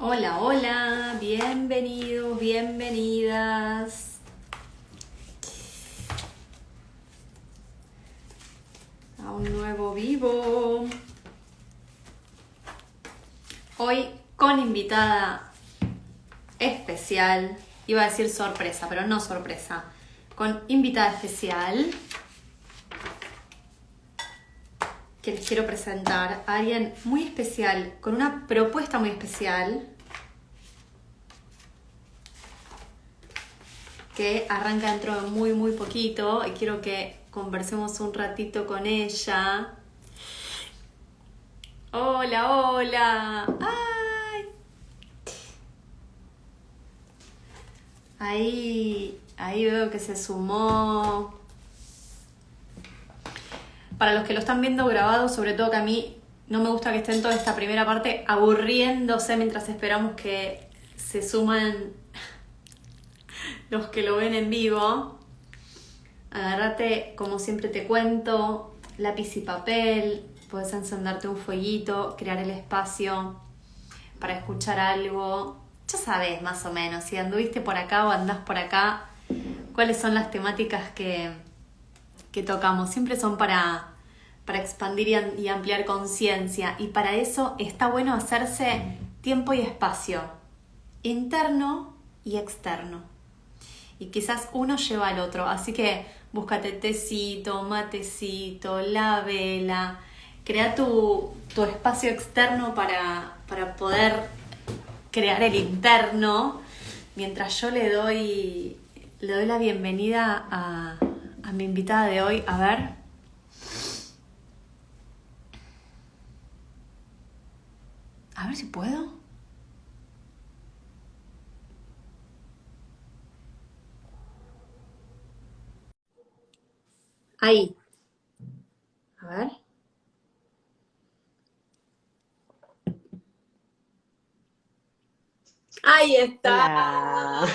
Hola, hola, bienvenidos, bienvenidas a un nuevo vivo. Hoy con invitada especial, iba a decir sorpresa, pero no sorpresa, con invitada especial que les quiero presentar a alguien muy especial, con una propuesta muy especial, que arranca dentro de muy poquito y quiero que conversemos un ratito con ella. Hola, hola. ¡Ay! Ahí veo que se sumó. Para los que lo están viendo grabado, sobre todo que a mí no me gusta que estén toda esta primera parte aburriéndose mientras esperamos que se suman los que lo ven en vivo. Agárrate, como siempre te cuento, lápiz y papel, puedes encenderte un fueguito, crear el espacio para escuchar algo. Ya sabes más o menos, si anduviste por acá o andás por acá, cuáles son las temáticas que tocamos. Siempre son para expandir y ampliar conciencia, y para eso está bueno hacerse tiempo y espacio, interno y externo. Y quizás uno lleva al otro, así que búscate tecito, matecito, la vela, crea tu espacio externo para poder crear el interno, mientras yo le doy la bienvenida a mi invitada de hoy. A ver si puedo. Ahí. A ver. Ahí está. Hola.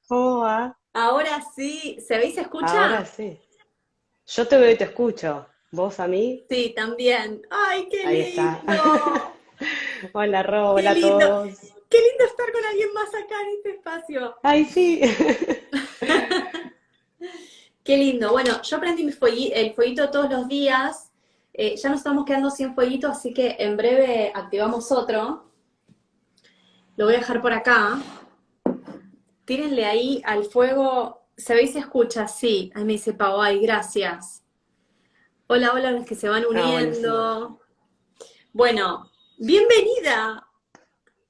¿Cómo va? Ahora sí. ¿Se ve y se Ahora escucha? sí. Yo te veo y te escucho. ¿Vos a mí? Sí, también. ¡Ay, qué Ahí está. lindo! Hola, Ro, ¡Qué hola a lindo! todos. ¡Qué lindo estar con alguien más acá en este espacio! Ay, sí. ¡Qué lindo! Bueno, yo prendí el fueguito todos los días. Ya nos estamos quedando sin fueguito, así que en breve activamos otro. Lo voy a dejar por acá. Tírenle ahí al fuego. ¿Se ve y se escucha? Sí. Ahí me dice Pau. Ay, gracias. Hola, hola a los que se van Ah, buenísimo. uniendo. Bueno, bienvenida.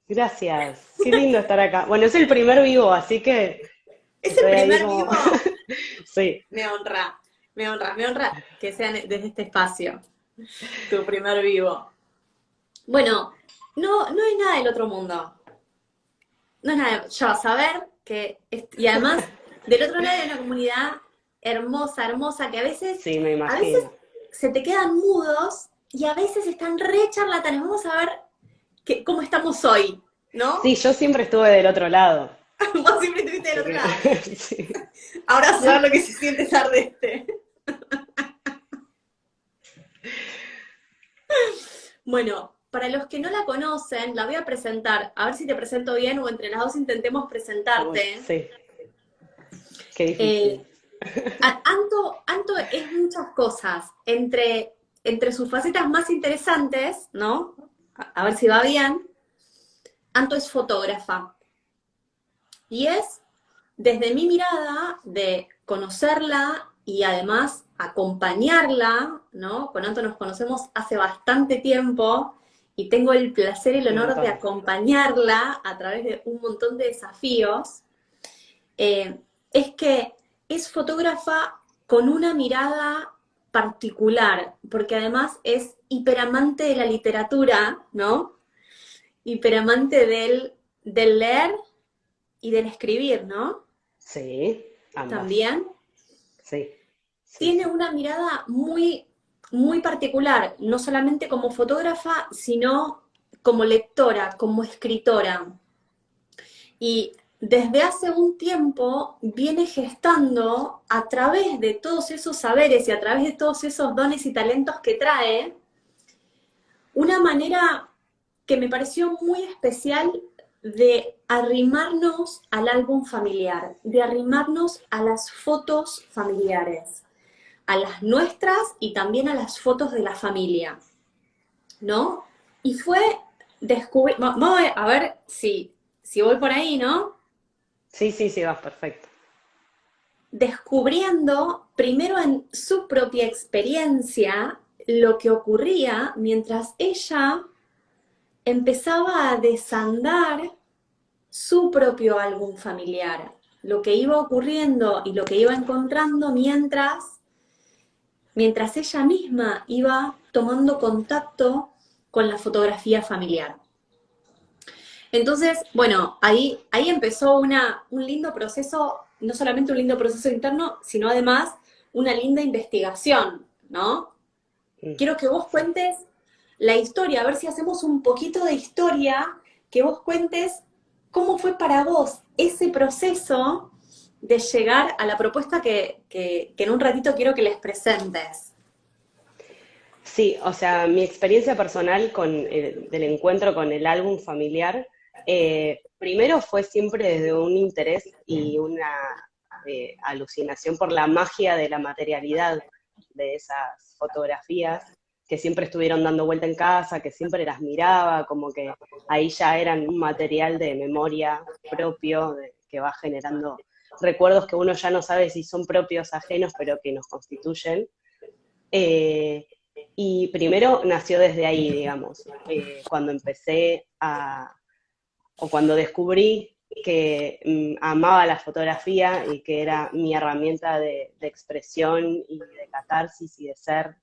Gracias. Qué lindo estar acá. Bueno, es el primer vivo, así que ¿Es el estoy ahí primer como... vivo? Sí. Me honra, me honra que sean desde este espacio, tu primer vivo. Bueno, no es nada del otro mundo. No es nada, ya saber que, y además, del otro lado hay una comunidad hermosa, hermosa, que Sí, me a veces imagino. se te quedan mudos y a veces están re charlatanes. Vamos a ver cómo estamos hoy, Sí, ¿no? yo siempre estuve del otro lado. Vos siempre estuviste del Así otro lado. que... Sí. Ahora vas a ver lo que se siente estar de este. Bueno, para los que no la conocen, la voy a presentar. A ver si te presento bien o entre las dos intentemos Uy, presentarte. sí. Qué Eh, difícil. Anto es muchas cosas. Entre sus facetas más interesantes, ¿no? A ver si va bien. Anto es fotógrafa. Y es, desde mi mirada, de conocerla y además acompañarla, ¿no? Con Anto nos conocemos hace bastante tiempo y tengo el placer y el Un honor de montón. acompañarla a través de un montón de desafíos. Es que es fotógrafa con una mirada particular, porque además es hiperamante de la literatura, ¿no? Hiperamante del leer y del escribir, ¿no? Sí, ambas. También Sí, sí, tiene sí. una mirada muy particular, no solamente como fotógrafa, sino como lectora, como escritora. Y desde hace un tiempo viene gestando a través de todos esos saberes y a través de todos esos dones y talentos que trae, una manera que me pareció muy especial de arrimarnos al álbum familiar, de arrimarnos a las fotos familiares, a las nuestras y también a las fotos de la familia, ¿no? Y fue descubrir, vamos a ver si voy por ahí, ¿no? Sí, sí, sí, vas perfecto. Descubriendo primero en su propia experiencia lo que ocurría mientras ella empezaba a desandar su propio álbum familiar, lo que iba ocurriendo y lo que iba encontrando mientras ella misma iba tomando contacto con la fotografía familiar. Entonces, bueno, ahí empezó un lindo proceso, no solamente un lindo proceso interno, sino además una linda investigación, ¿no? Mm, Quiero que vos sí. cuentes la historia, a ver si hacemos un poquito de historia, que vos cuentes cómo fue para vos ese proceso de llegar a la propuesta que en un ratito quiero que les presentes. Sí, o sea, mi experiencia personal del encuentro con el álbum familiar, primero fue siempre desde un interés y una alucinación por la magia de la materialidad de esas fotografías que siempre estuvieron dando vuelta en casa, que siempre las miraba, como que ahí ya eran un material de memoria propio, que va generando recuerdos que uno ya no sabe si son propios, ajenos, pero que nos constituyen. Eh, y primero nació desde ahí, digamos, cuando empecé o cuando descubrí que amaba la fotografía y que era mi herramienta de expresión y de catarsis y de ser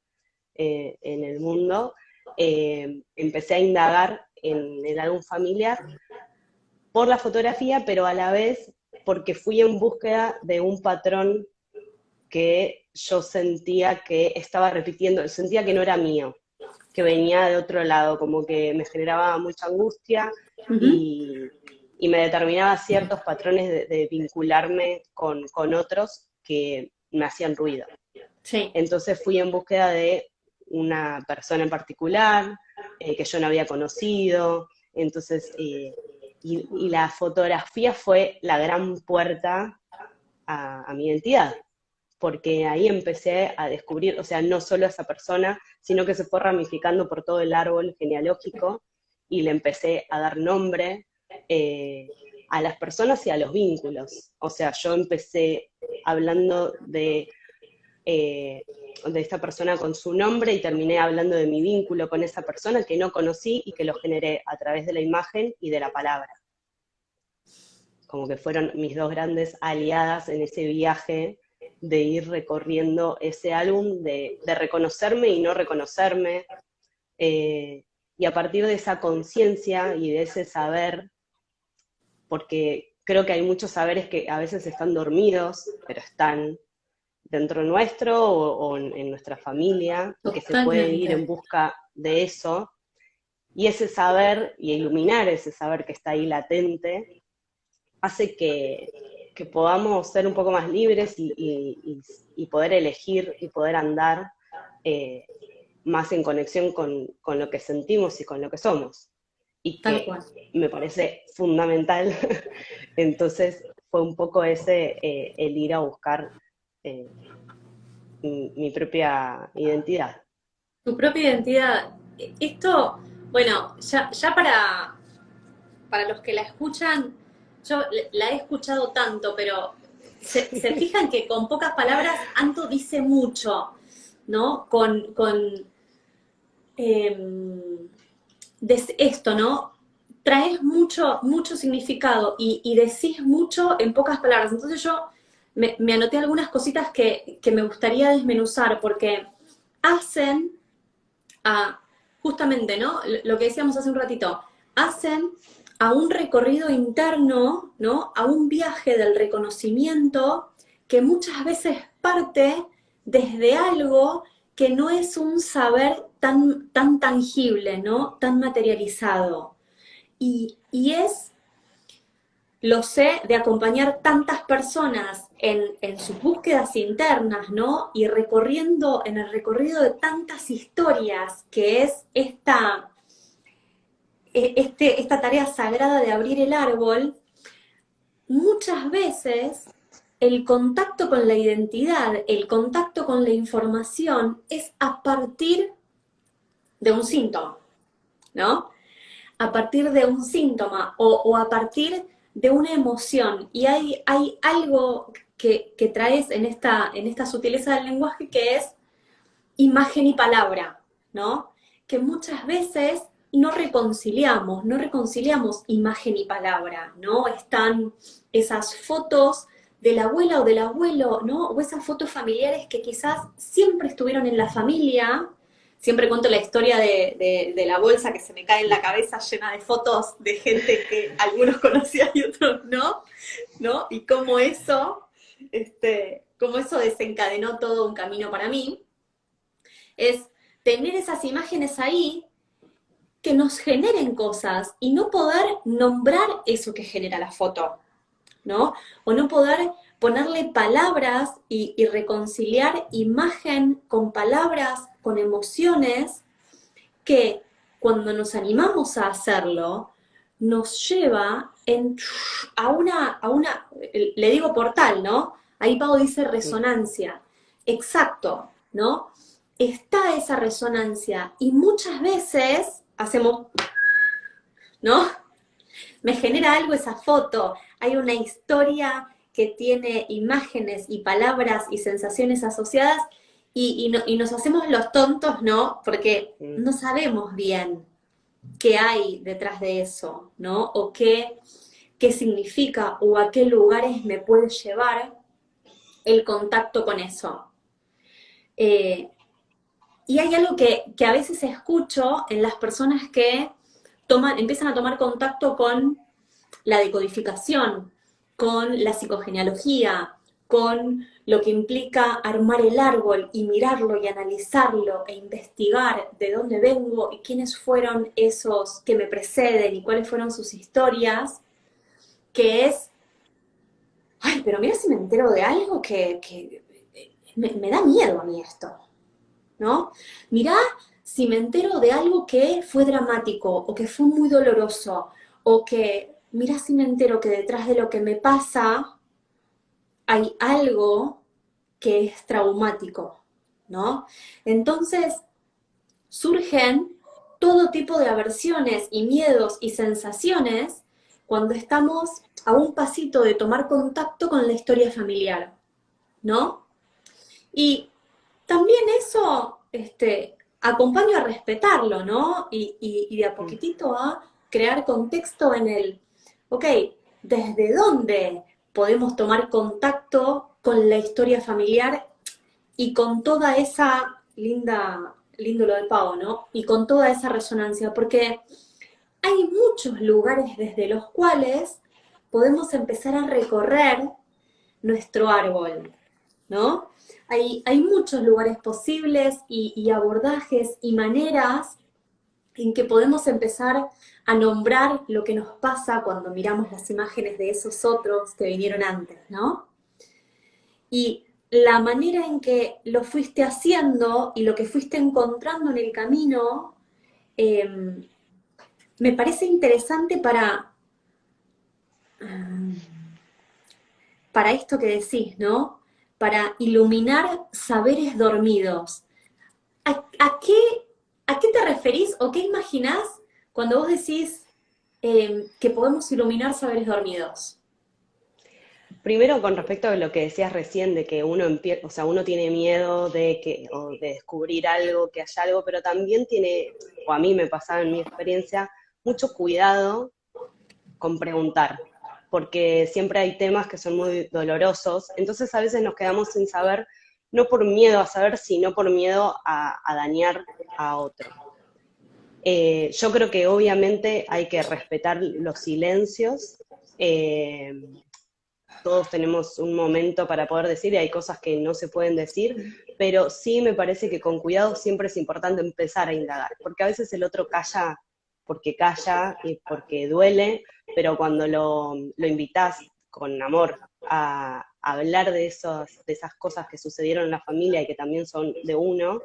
en el mundo, empecé a indagar en el álbum familiar por la fotografía, pero a la vez porque fui en búsqueda de un patrón que yo sentía que estaba repitiendo, sentía que no era mío, que venía de otro lado, como que me generaba mucha angustia Uh -huh. y, y me determinaba ciertos patrones de vincularme con otros que me hacían ruido. Sí, Entonces fui en búsqueda de una persona en particular que yo no había conocido, entonces, y la fotografía fue la gran puerta a mi identidad, porque ahí empecé a descubrir, o sea, no solo a esa persona, sino que se fue ramificando por todo el árbol genealógico y le empecé a dar nombre a las personas y a los vínculos. O sea, yo empecé hablando de esta persona con su nombre y terminé hablando de mi vínculo con esa persona que no conocí y que lo generé a través de la imagen y de la palabra. Como que fueron mis dos grandes aliadas en ese viaje de ir recorriendo ese álbum, de reconocerme y no reconocerme, y a partir de esa conciencia y de ese saber, porque creo que hay muchos saberes que a veces están dormidos, pero están dentro nuestro o en nuestra familia, y que se puede ir en totalmente. busca de eso, y ese saber, y iluminar ese saber que está ahí latente, hace que podamos ser un poco más libres y poder elegir y poder andar eh, más en conexión con lo que sentimos y con lo que somos. Y Tal que cual. me parece fundamental. Entonces fue un poco ese el ir a buscar eh, mi propia identidad. Tu propia identidad. Esto, bueno, ya para los que la escuchan, yo la he escuchado tanto, pero se fijan que con pocas palabras Anto dice mucho, ¿no? Eh, esto, ¿no? Traes mucho significado y decís mucho en pocas palabras. Entonces yo me anoté algunas cositas que me gustaría desmenuzar porque hacen a, justamente, ¿no? Lo que decíamos hace un ratito, hacen a un recorrido interno, ¿no? A un viaje del reconocimiento que muchas veces parte desde algo que no es un saber tan tangible, ¿no? Tan materializado. Y es, lo sé, de acompañar tantas personas en sus búsquedas internas, ¿no? Y recorriendo, en el recorrido de tantas historias, que es esta tarea sagrada de abrir el árbol, muchas veces el contacto con la identidad, el contacto con la información es a partir de un síntoma, ¿no? A partir de un síntoma o a partir de una emoción. Y hay algo que traes en esta sutileza del lenguaje que es imagen y palabra, ¿no? Que muchas veces no reconciliamos imagen y palabra, ¿no? Están esas fotos de la abuela o del abuelo, ¿no? O esas fotos familiares que quizás siempre estuvieron en la familia. Siempre cuento la historia de la bolsa que se me cae en la cabeza llena de fotos de gente que algunos conocía y otros no, ¿no? Y cómo eso desencadenó todo un camino para mí. Es tener esas imágenes ahí que nos generen cosas y no poder nombrar eso que genera la foto, ¿no? O no poder ponerle palabras y reconciliar imagen con palabras, con emociones, que cuando nos animamos a hacerlo, nos lleva a una, le digo portal, ¿no? Ahí Pau dice resonancia. Exacto, ¿no? Está esa resonancia y muchas veces hacemos, ¿no? Me genera algo esa foto, hay una historia que tiene imágenes y palabras y sensaciones asociadas y nos hacemos los tontos, ¿no? Porque no sabemos bien qué hay detrás de eso, ¿no? O qué significa o a qué lugares me puede llevar el contacto con eso. Y hay algo que a veces escucho en las personas que empiezan a tomar contacto con la decodificación, con la psicogenealogía, con lo que implica armar el árbol y mirarlo y analizarlo e investigar de dónde vengo y quiénes fueron esos que me preceden y cuáles fueron sus historias, que es, ay, pero mira si me entero de algo que me da miedo a mí esto, ¿no? Mirá si me entero de algo que fue dramático o que fue muy doloroso o que, mirá si me entero que detrás de lo que me pasa hay algo que es traumático, ¿no? Entonces surgen todo tipo de aversiones y miedos y sensaciones cuando estamos a un pasito de tomar contacto con la historia familiar, ¿no? Y también eso, acompaño a respetarlo, ¿no? Y de a poquitito a crear contexto en el, ok, ¿desde dónde podemos tomar contacto con la historia familiar y con toda esa lindo lo de Pau, ¿no? Y con toda esa resonancia, porque hay muchos lugares desde los cuales podemos empezar a recorrer nuestro árbol, ¿no? Hay muchos lugares posibles y abordajes y maneras en que podemos empezar a nombrar lo que nos pasa cuando miramos las imágenes de esos otros que vinieron antes, ¿no? Y la manera en que lo fuiste haciendo y lo que fuiste encontrando en el camino, me parece interesante para esto que decís, ¿no? Para iluminar saberes dormidos. ¿A qué te referís o qué imaginás cuando vos decís que podemos iluminar saberes dormidos? Primero, con respecto a lo que decías recién, de que uno tiene miedo o de descubrir algo, que haya algo, pero también tiene, o a mí me pasaba en mi experiencia, mucho cuidado con preguntar, porque siempre hay temas que son muy dolorosos, entonces a veces nos quedamos sin saber, no por miedo a saber, sino por miedo a dañar a otro. Yo creo que obviamente hay que respetar los silencios, todos tenemos un momento para poder decir y hay cosas que no se pueden decir, pero sí me parece que con cuidado siempre es importante empezar a indagar, porque a veces el otro calla porque calla y porque duele, pero cuando lo invitás con amor a hablar de esas cosas que sucedieron en la familia y que también son de uno,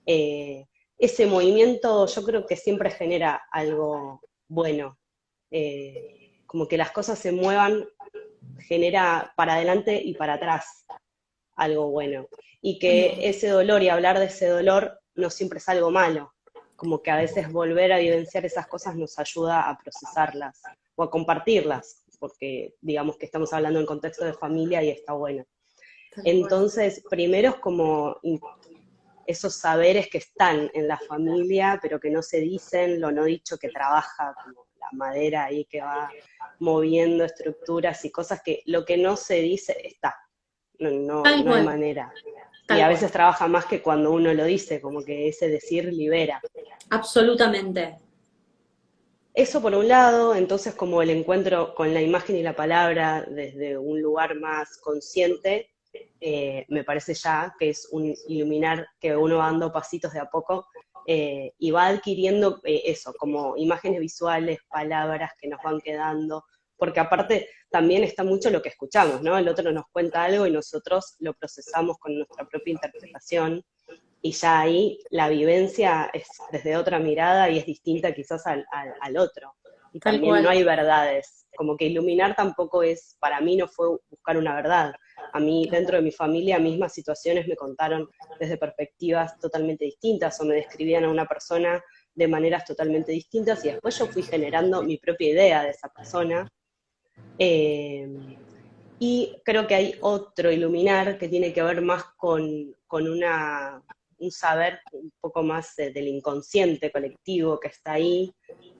ese movimiento yo creo que siempre genera algo bueno. Como que las cosas se muevan, genera para adelante y para atrás algo bueno. Y que ese dolor y hablar de ese dolor no siempre es algo malo. Como que a veces volver a vivenciar esas cosas nos ayuda a procesarlas o a compartirlas, porque digamos que estamos hablando en contexto de familia y está bueno. Entonces, primero es como esos saberes que están en la familia, pero que no se dicen, lo no dicho que trabaja, como la madera ahí que va moviendo estructuras y cosas que lo que no se dice está, no hay manera. Y a veces trabaja más que cuando uno lo dice, como que ese decir libera. Absolutamente. Eso por un lado, entonces como el encuentro con la imagen y la palabra desde un lugar más consciente, me parece ya que es un iluminar que uno va dando pasitos de a poco y va adquiriendo eso, como imágenes visuales, palabras que nos van quedando, porque aparte también está mucho lo que escuchamos, ¿no? El otro nos cuenta algo y nosotros lo procesamos con nuestra propia interpretación, y ya ahí la vivencia es desde otra mirada y es distinta quizás al otro. Y también no hay verdades. Como que iluminar tampoco es, para mí no fue buscar una verdad. A mí, dentro de mi familia, mismas situaciones me contaron desde perspectivas totalmente distintas o me describían a una persona de maneras totalmente distintas y después yo fui generando mi propia idea de esa persona. Y creo que hay otro iluminar que tiene que ver más con un saber un poco más del inconsciente colectivo que está ahí,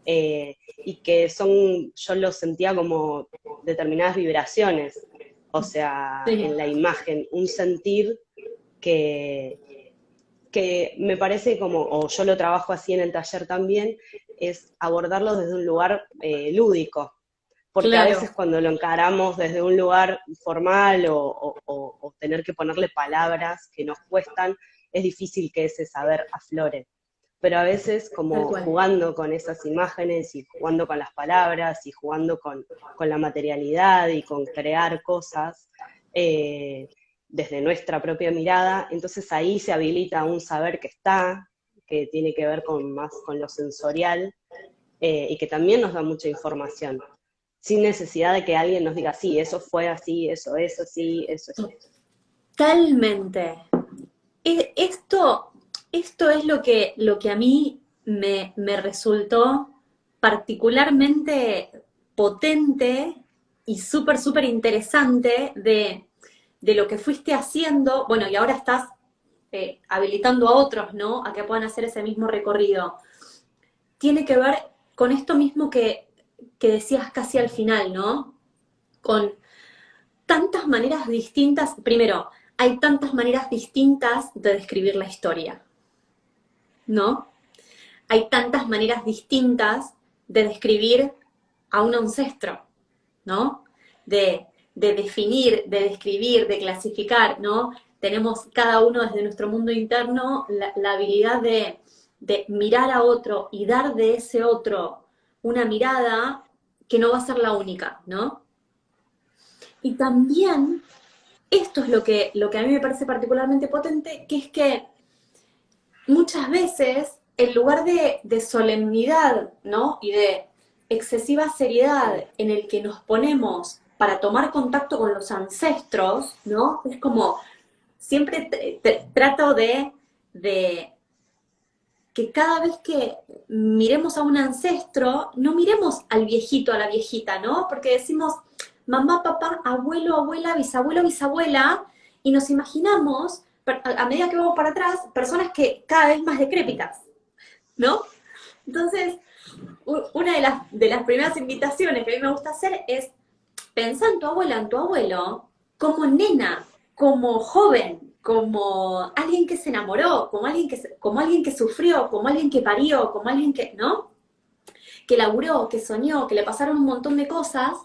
y que yo lo sentía como determinadas vibraciones, o sea, en la imagen, un sentir que me parece como, o yo lo trabajo así en el taller también, es abordarlo desde un lugar lúdico, porque a veces cuando lo encaramos desde un lugar formal o tener que ponerle palabras que nos cuestan, es difícil que ese saber aflore. Pero a veces como jugando con esas imágenes y jugando con las palabras y jugando con la materialidad y con crear cosas desde nuestra propia mirada, entonces ahí se habilita un saber que está, que tiene que ver más con lo sensorial y que también nos da mucha información, sin necesidad de que alguien nos diga, sí, eso fue así, eso es así, eso es así. Totalmente. Esto es lo que a mí me resultó particularmente potente y súper, súper interesante de lo que fuiste haciendo, bueno, y ahora estás habilitando a otros, ¿no? A que puedan hacer ese mismo recorrido. Tiene que ver con esto mismo que decías casi al final, ¿no? Con tantas maneras distintas, primero, hay tantas maneras distintas de describir la historia, ¿no? Hay tantas maneras distintas de describir a un ancestro, ¿no? De definir, de describir, de clasificar, ¿no? Tenemos cada uno desde nuestro mundo interno la habilidad de mirar a otro y dar de ese otro una mirada que no va a ser la única, ¿no? Y también, esto es lo que a mí me parece particularmente potente, que es que muchas veces, en lugar de solemnidad, ¿no? Y de excesiva seriedad en el que nos ponemos para tomar contacto con los ancestros, ¿no? Es como, siempre trato de que cada vez que miremos a un ancestro, no miremos al viejito, a la viejita, ¿no? Porque decimos mamá, papá, abuelo, abuela, bisabuelo, bisabuela, y nos imaginamos, a medida que vamos para atrás, personas que cada vez más decrépitas, ¿no? Entonces, una de las primeras invitaciones que a mí me gusta hacer es pensar en tu abuela, en tu abuelo, como nena, como joven, como alguien que se enamoró, como alguien que sufrió, como alguien que parió, como alguien que, ¿no? Que laburó, que soñó, que le pasaron un montón de cosas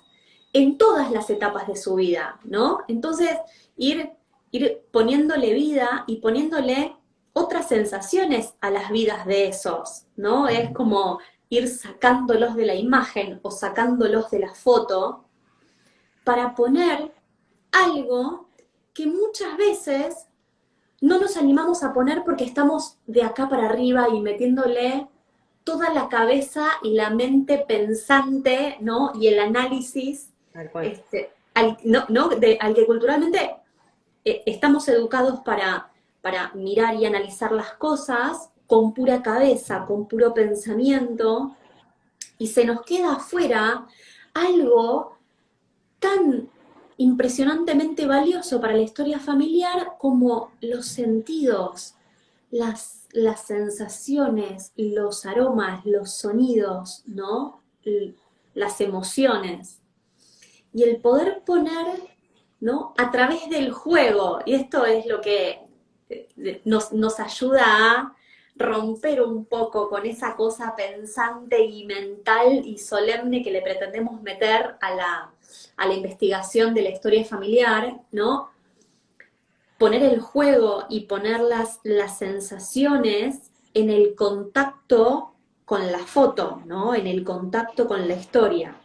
en todas las etapas de su vida, ¿no? Entonces, ir poniéndole vida y poniéndole otras sensaciones a las vidas de esos, ¿no? Es como ir sacándolos de la imagen o sacándolos de la foto para poner algo que muchas veces no nos animamos a poner porque estamos de acá para arriba y metiéndole toda la cabeza y la mente pensante, ¿no? Y el análisis, Tal cual. al que culturalmente estamos educados para mirar y analizar las cosas con pura cabeza, con puro pensamiento, y se nos queda afuera algo tan impresionantemente valioso para la historia familiar como los sentidos, las sensaciones, los aromas, los sonidos, ¿no? Las emociones. Y el poder poner, ¿no? A través del juego, y esto es lo que nos ayuda a romper un poco con esa cosa pensante y mental y solemne que le pretendemos meter a la investigación de la historia familiar, ¿no? Poner el juego y poner las sensaciones en el contacto con la foto, ¿no? En el contacto con la historia.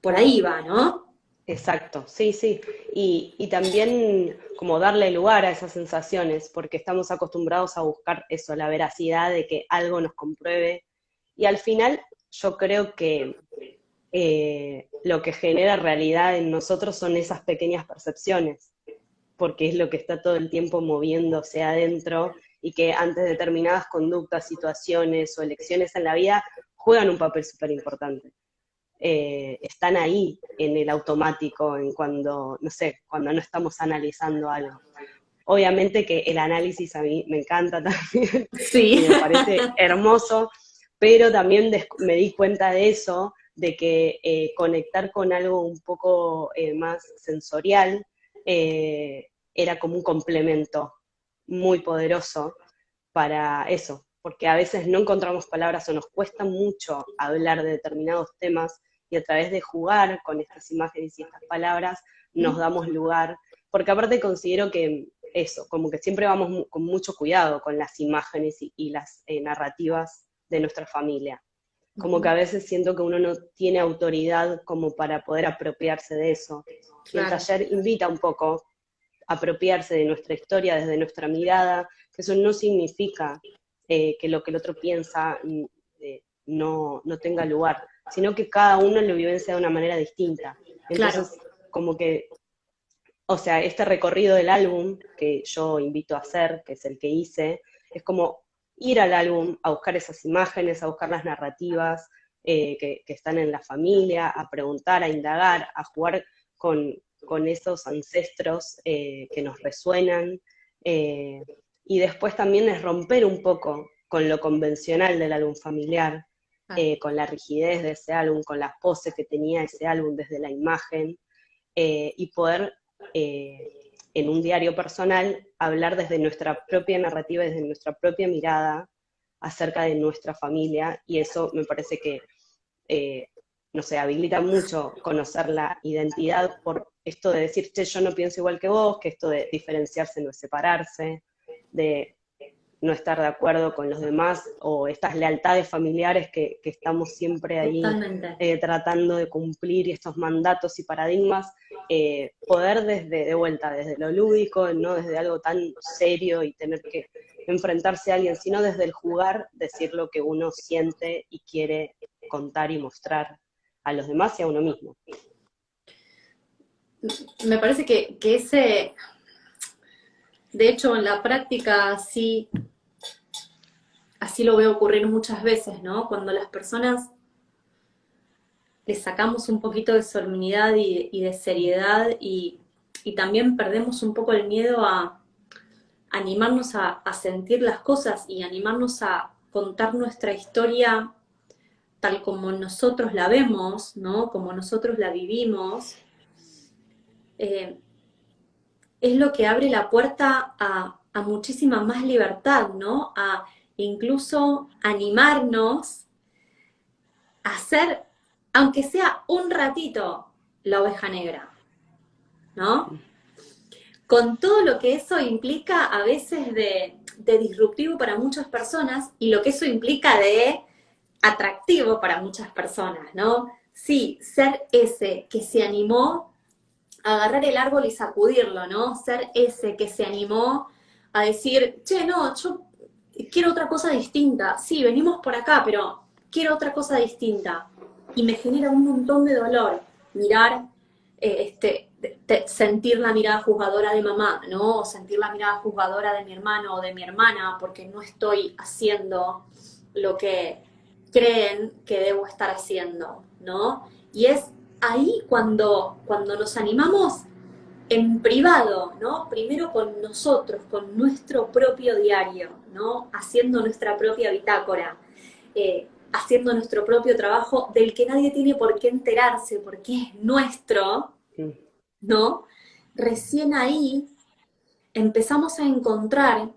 Por ahí va, ¿no? Exacto, sí, sí. Y también como darle lugar a esas sensaciones, porque estamos acostumbrados a buscar eso, la veracidad de que algo nos compruebe. Y al final yo creo que lo que genera realidad en nosotros son esas pequeñas percepciones, porque es lo que está todo el tiempo moviéndose adentro y que ante determinadas conductas, situaciones o elecciones en la vida juegan un papel súper importante. Están ahí en el automático, en cuando, no sé, cuando no estamos analizando algo. Obviamente que el análisis a mí me encanta también y Sí. me parece hermoso, pero también me di cuenta de eso, de que conectar con algo un poco más sensorial era como un complemento muy poderoso para eso, porque a veces no encontramos palabras o nos cuesta mucho hablar de determinados temas y a través de jugar con estas imágenes y estas palabras nos damos lugar, porque aparte considero que eso, como que siempre vamos con mucho cuidado con las imágenes y las narrativas de nuestra familia. Como que a veces siento que uno no tiene autoridad como para poder apropiarse de eso. Y el Claro. taller invita un poco a apropiarse de nuestra historia desde nuestra mirada, que eso no significa que lo que el otro piensa no tenga lugar, sino que cada uno lo vivencia de una manera distinta. Claro. Entonces, como que, o sea, este recorrido del álbum que yo invito a hacer, que es el que hice, es como ir al álbum a buscar esas imágenes, a buscar las narrativas que están en la familia, a preguntar, a indagar, a jugar con esos ancestros que nos resuenan, y después también es romper un poco con lo convencional del álbum familiar, con la rigidez de ese álbum, con las poses que tenía ese álbum desde la imagen, y poder en un diario personal hablar desde nuestra propia narrativa, desde nuestra propia mirada acerca de nuestra familia, y eso me parece que, no sé, habilita mucho conocer la identidad por esto de decir, che, yo no pienso igual que vos, que esto de diferenciarse no es separarse, de no estar de acuerdo con los demás, o estas lealtades familiares que estamos siempre ahí Totalmente. tratando de cumplir estos mandatos y paradigmas, poder de vuelta, desde lo lúdico, no desde algo tan serio y tener que enfrentarse a alguien, sino desde el jugar, decir lo que uno siente y quiere contar y mostrar a los demás y a uno mismo. Me parece que ese, de hecho, en la práctica así lo veo ocurrir muchas veces, ¿no? Cuando las personas le sacamos un poquito de solemnidad y de seriedad y también perdemos un poco el miedo a animarnos a sentir las cosas y animarnos a contar nuestra historia tal como nosotros la vemos, ¿no? Como nosotros la vivimos, es lo que abre la puerta a muchísima más libertad, ¿no? A incluso animarnos a ser, aunque sea un ratito, la oveja negra, ¿no? Con todo lo que eso implica a veces de disruptivo para muchas personas y lo que eso implica de atractivo para muchas personas, ¿no? Sí, ser ese que se animó a agarrar el árbol y sacudirlo, ¿no? Ser ese que se animó a decir, che, no, yo quiero otra cosa distinta. Sí, venimos por acá, pero cualquier otra cosa distinta y me genera un montón de dolor mirar, sentir la mirada juzgadora de mamá, ¿no? O sentir la mirada juzgadora de mi hermano o de mi hermana porque no estoy haciendo lo que creen que debo estar haciendo, ¿no? Y es ahí cuando nos animamos en privado, ¿no? Primero con nosotros, con nuestro propio diario, ¿no? Haciendo nuestra propia bitácora, haciendo nuestro propio trabajo del que nadie tiene por qué enterarse, porque es nuestro, ¿no? Recién ahí empezamos a encontrar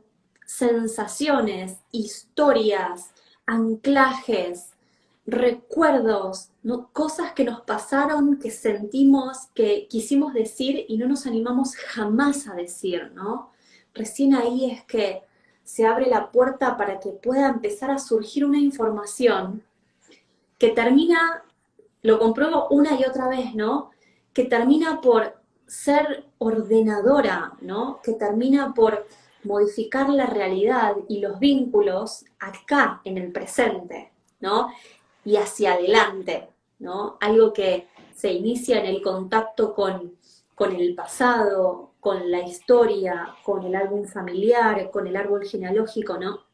sensaciones, historias, anclajes, recuerdos, ¿no? Cosas que nos pasaron, que sentimos, que quisimos decir y no nos animamos jamás a decir, ¿no? Recién ahí es que se abre la puerta para que pueda empezar a surgir una información que termina, lo compruebo una y otra vez, ¿no? Que termina por ser ordenadora, ¿no? Que termina por modificar la realidad y los vínculos acá, en el presente, ¿no? Y hacia adelante, ¿no? Algo que se inicia en el contacto con el pasado, con la historia, con el árbol familiar, con el árbol genealógico, ¿no?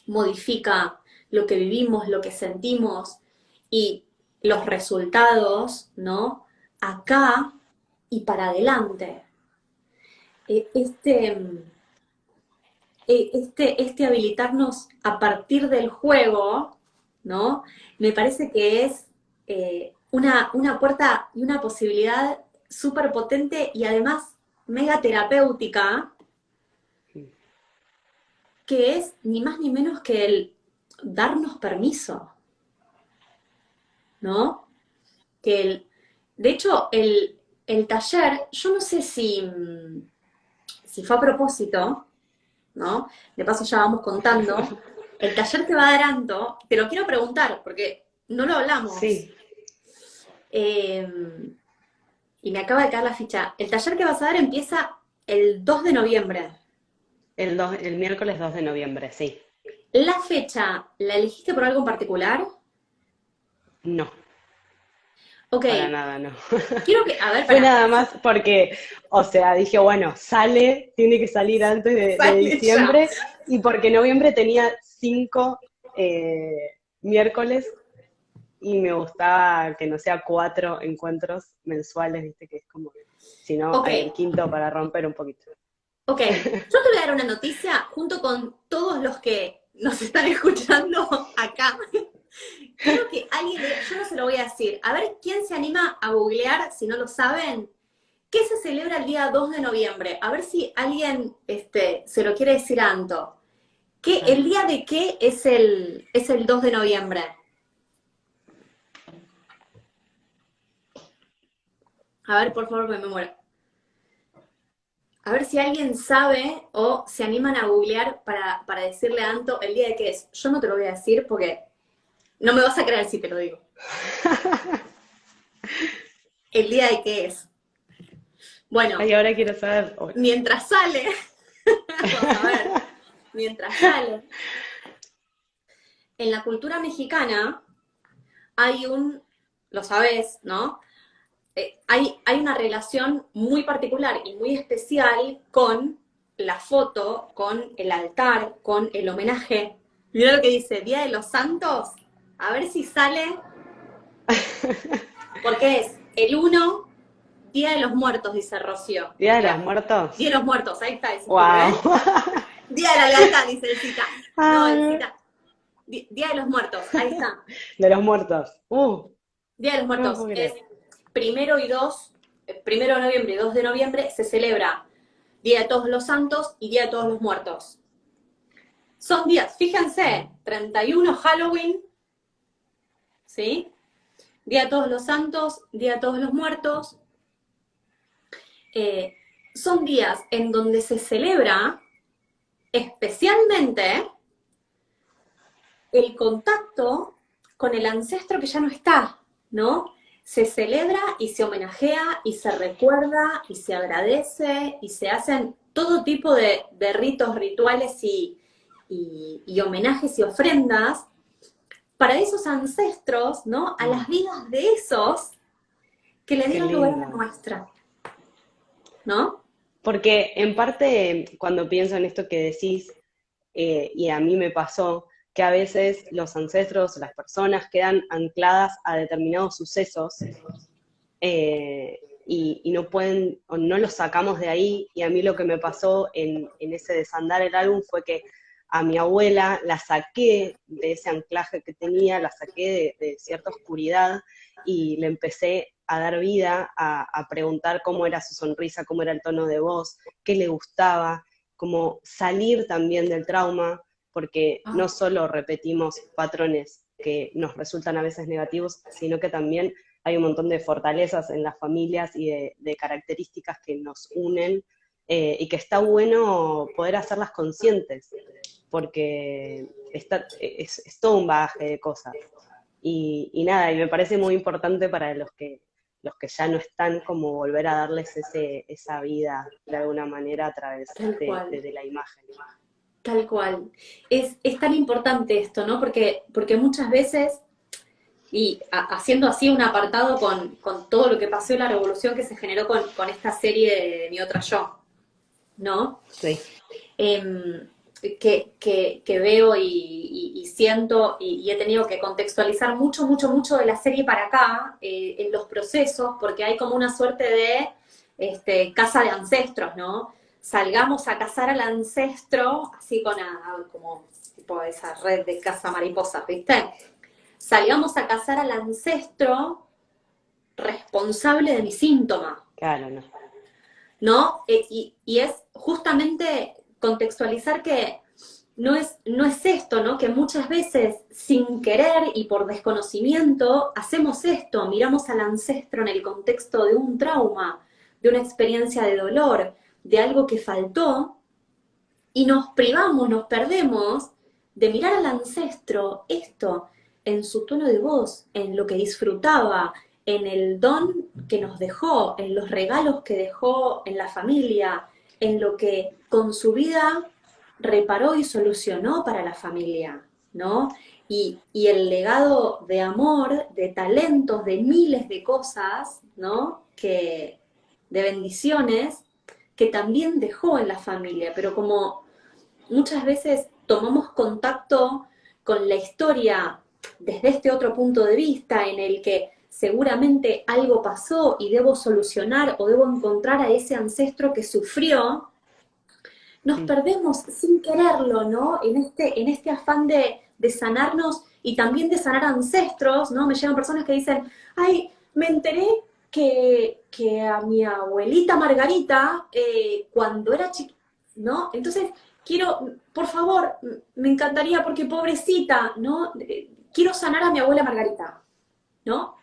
Modifica lo que vivimos, lo que sentimos y los resultados, ¿no? Acá y para adelante. Este habilitarnos a partir del juego, ¿no? Me parece que es una puerta y una posibilidad súper potente y además mega terapéutica, que es ni más ni menos que el darnos permiso, ¿no? De hecho, el taller, yo no sé si fue a propósito, ¿no? De paso ya vamos contando. El taller que va a dar Anto, te lo quiero preguntar, porque no lo hablamos. Sí. Y me acaba de caer la ficha. El taller que vas a dar empieza el 2 de noviembre. El miércoles 2 de noviembre, sí. ¿La fecha la elegiste por algo en particular? No, Ok. para nada, no. Quiero que, a ver, Fue para. nada más porque, o sea, dije, bueno, tiene que salir antes de Sale diciembre, y porque noviembre tenía 5 miércoles y me gustaba que no sea 4 encuentros mensuales, viste, que es como, si no, Ok. hay el quinto para romper un poquito. Ok, yo te voy a dar una noticia junto con todos los que nos están escuchando acá. Quiero que alguien, yo no se lo voy a decir, a ver quién se anima a googlear, si no lo saben, ¿qué se celebra el día 2 de noviembre? A ver si alguien se lo quiere decir a Anto. ¿El día de qué es el 2 de noviembre? A ver, por favor, me muero. A ver si alguien sabe o se animan a googlear para decirle a Anto el día de qué es. Yo no te lo voy a decir porque no me vas a creer si te lo digo. El día de qué es. Bueno. Ay, ahora quiero saber. Mientras sale, vamos a ver, mientras sale, en la cultura mexicana hay lo sabés, ¿no? Hay una relación muy particular y muy especial con la foto, con el altar, con el homenaje. Mira lo que dice, Día de los Santos. A ver si sale, porque es el 1, Día de los Muertos, dice Rocío. ¿Día de los Muertos? Día de los Muertos, ahí está. ¡Wow! Día de la Lealtad, dice el cita. No, el cita. Día de los Muertos, ahí está. De los Muertos. Día de los Muertos No, es 1 de noviembre y 2 de noviembre se celebra Día de Todos los Santos y Día de Todos los Muertos. Son días, fíjense, 31 Halloween, ¿sí? Día de Todos los Santos, Día de Todos los Muertos. Son días en donde se celebra especialmente el contacto con el ancestro que ya no está, ¿no? Se celebra y se homenajea y se recuerda y se agradece y se hacen todo tipo de ritos, rituales y homenajes y ofrendas para esos ancestros, ¿no? A las vidas de esos que le Qué dieron lugar a la lindo. nuestra, ¿no? Porque en parte, cuando pienso en esto que decís, y a mí me pasó, que a veces los ancestros, las personas quedan ancladas a determinados sucesos y no pueden, o no los sacamos de ahí, y a mí lo que me pasó en ese desandar el álbum fue que a mi abuela la saqué de ese anclaje que tenía, la saqué de cierta oscuridad y le empecé a dar vida, a preguntar cómo era su sonrisa, cómo era el tono de voz, qué le gustaba, como salir también del trauma, porque no solo repetimos patrones que nos resultan a veces negativos, sino que también hay un montón de fortalezas en las familias y de características que nos unen y que está bueno poder hacerlas conscientes, porque es todo un bagaje de cosas. Y nada, y me parece muy importante para los que ya no están, como volver a darles esa vida de alguna manera a través Tal cual. de la imagen. Tal cual. Es tan importante esto, ¿no? Porque muchas veces, y haciendo así un apartado con todo lo que pasó en la revolución que se generó con esta serie de Mi Otra Yo, ¿no? Sí. Em, que veo y siento y he tenido que contextualizar mucho, mucho, mucho de la serie para acá, en los procesos, porque hay como una suerte de casa de ancestros, ¿no? Salgamos a cazar al ancestro, así como tipo esa red de caza mariposa, ¿viste? Salgamos a cazar al ancestro responsable de mi síntoma, Claro, no. ¿no? Y es justamente contextualizar que no es esto, ¿no? Que muchas veces sin querer y por desconocimiento hacemos esto, miramos al ancestro en el contexto de un trauma, de una experiencia de dolor, de algo que faltó, y nos privamos, nos perdemos de mirar al ancestro esto en su tono de voz, en lo que disfrutaba, en el don que nos dejó, en los regalos que dejó en la familia, en lo que con su vida reparó y solucionó para la familia, ¿no? Y el legado de amor, de talentos, de miles de cosas, ¿no? De bendiciones que también dejó en la familia, pero como muchas veces tomamos contacto con la historia desde este otro punto de vista en el que seguramente algo pasó y debo solucionar o debo encontrar a ese ancestro que sufrió, nos Mm. perdemos sin quererlo, ¿no? En este afán de sanarnos y también de sanar ancestros, ¿no? Me llegan personas que dicen, ay, me enteré que a mi abuelita Margarita, cuando era chiquita, ¿no? Entonces, quiero, por favor, me encantaría, porque pobrecita, ¿no? Quiero sanar a mi abuela Margarita, ¿no?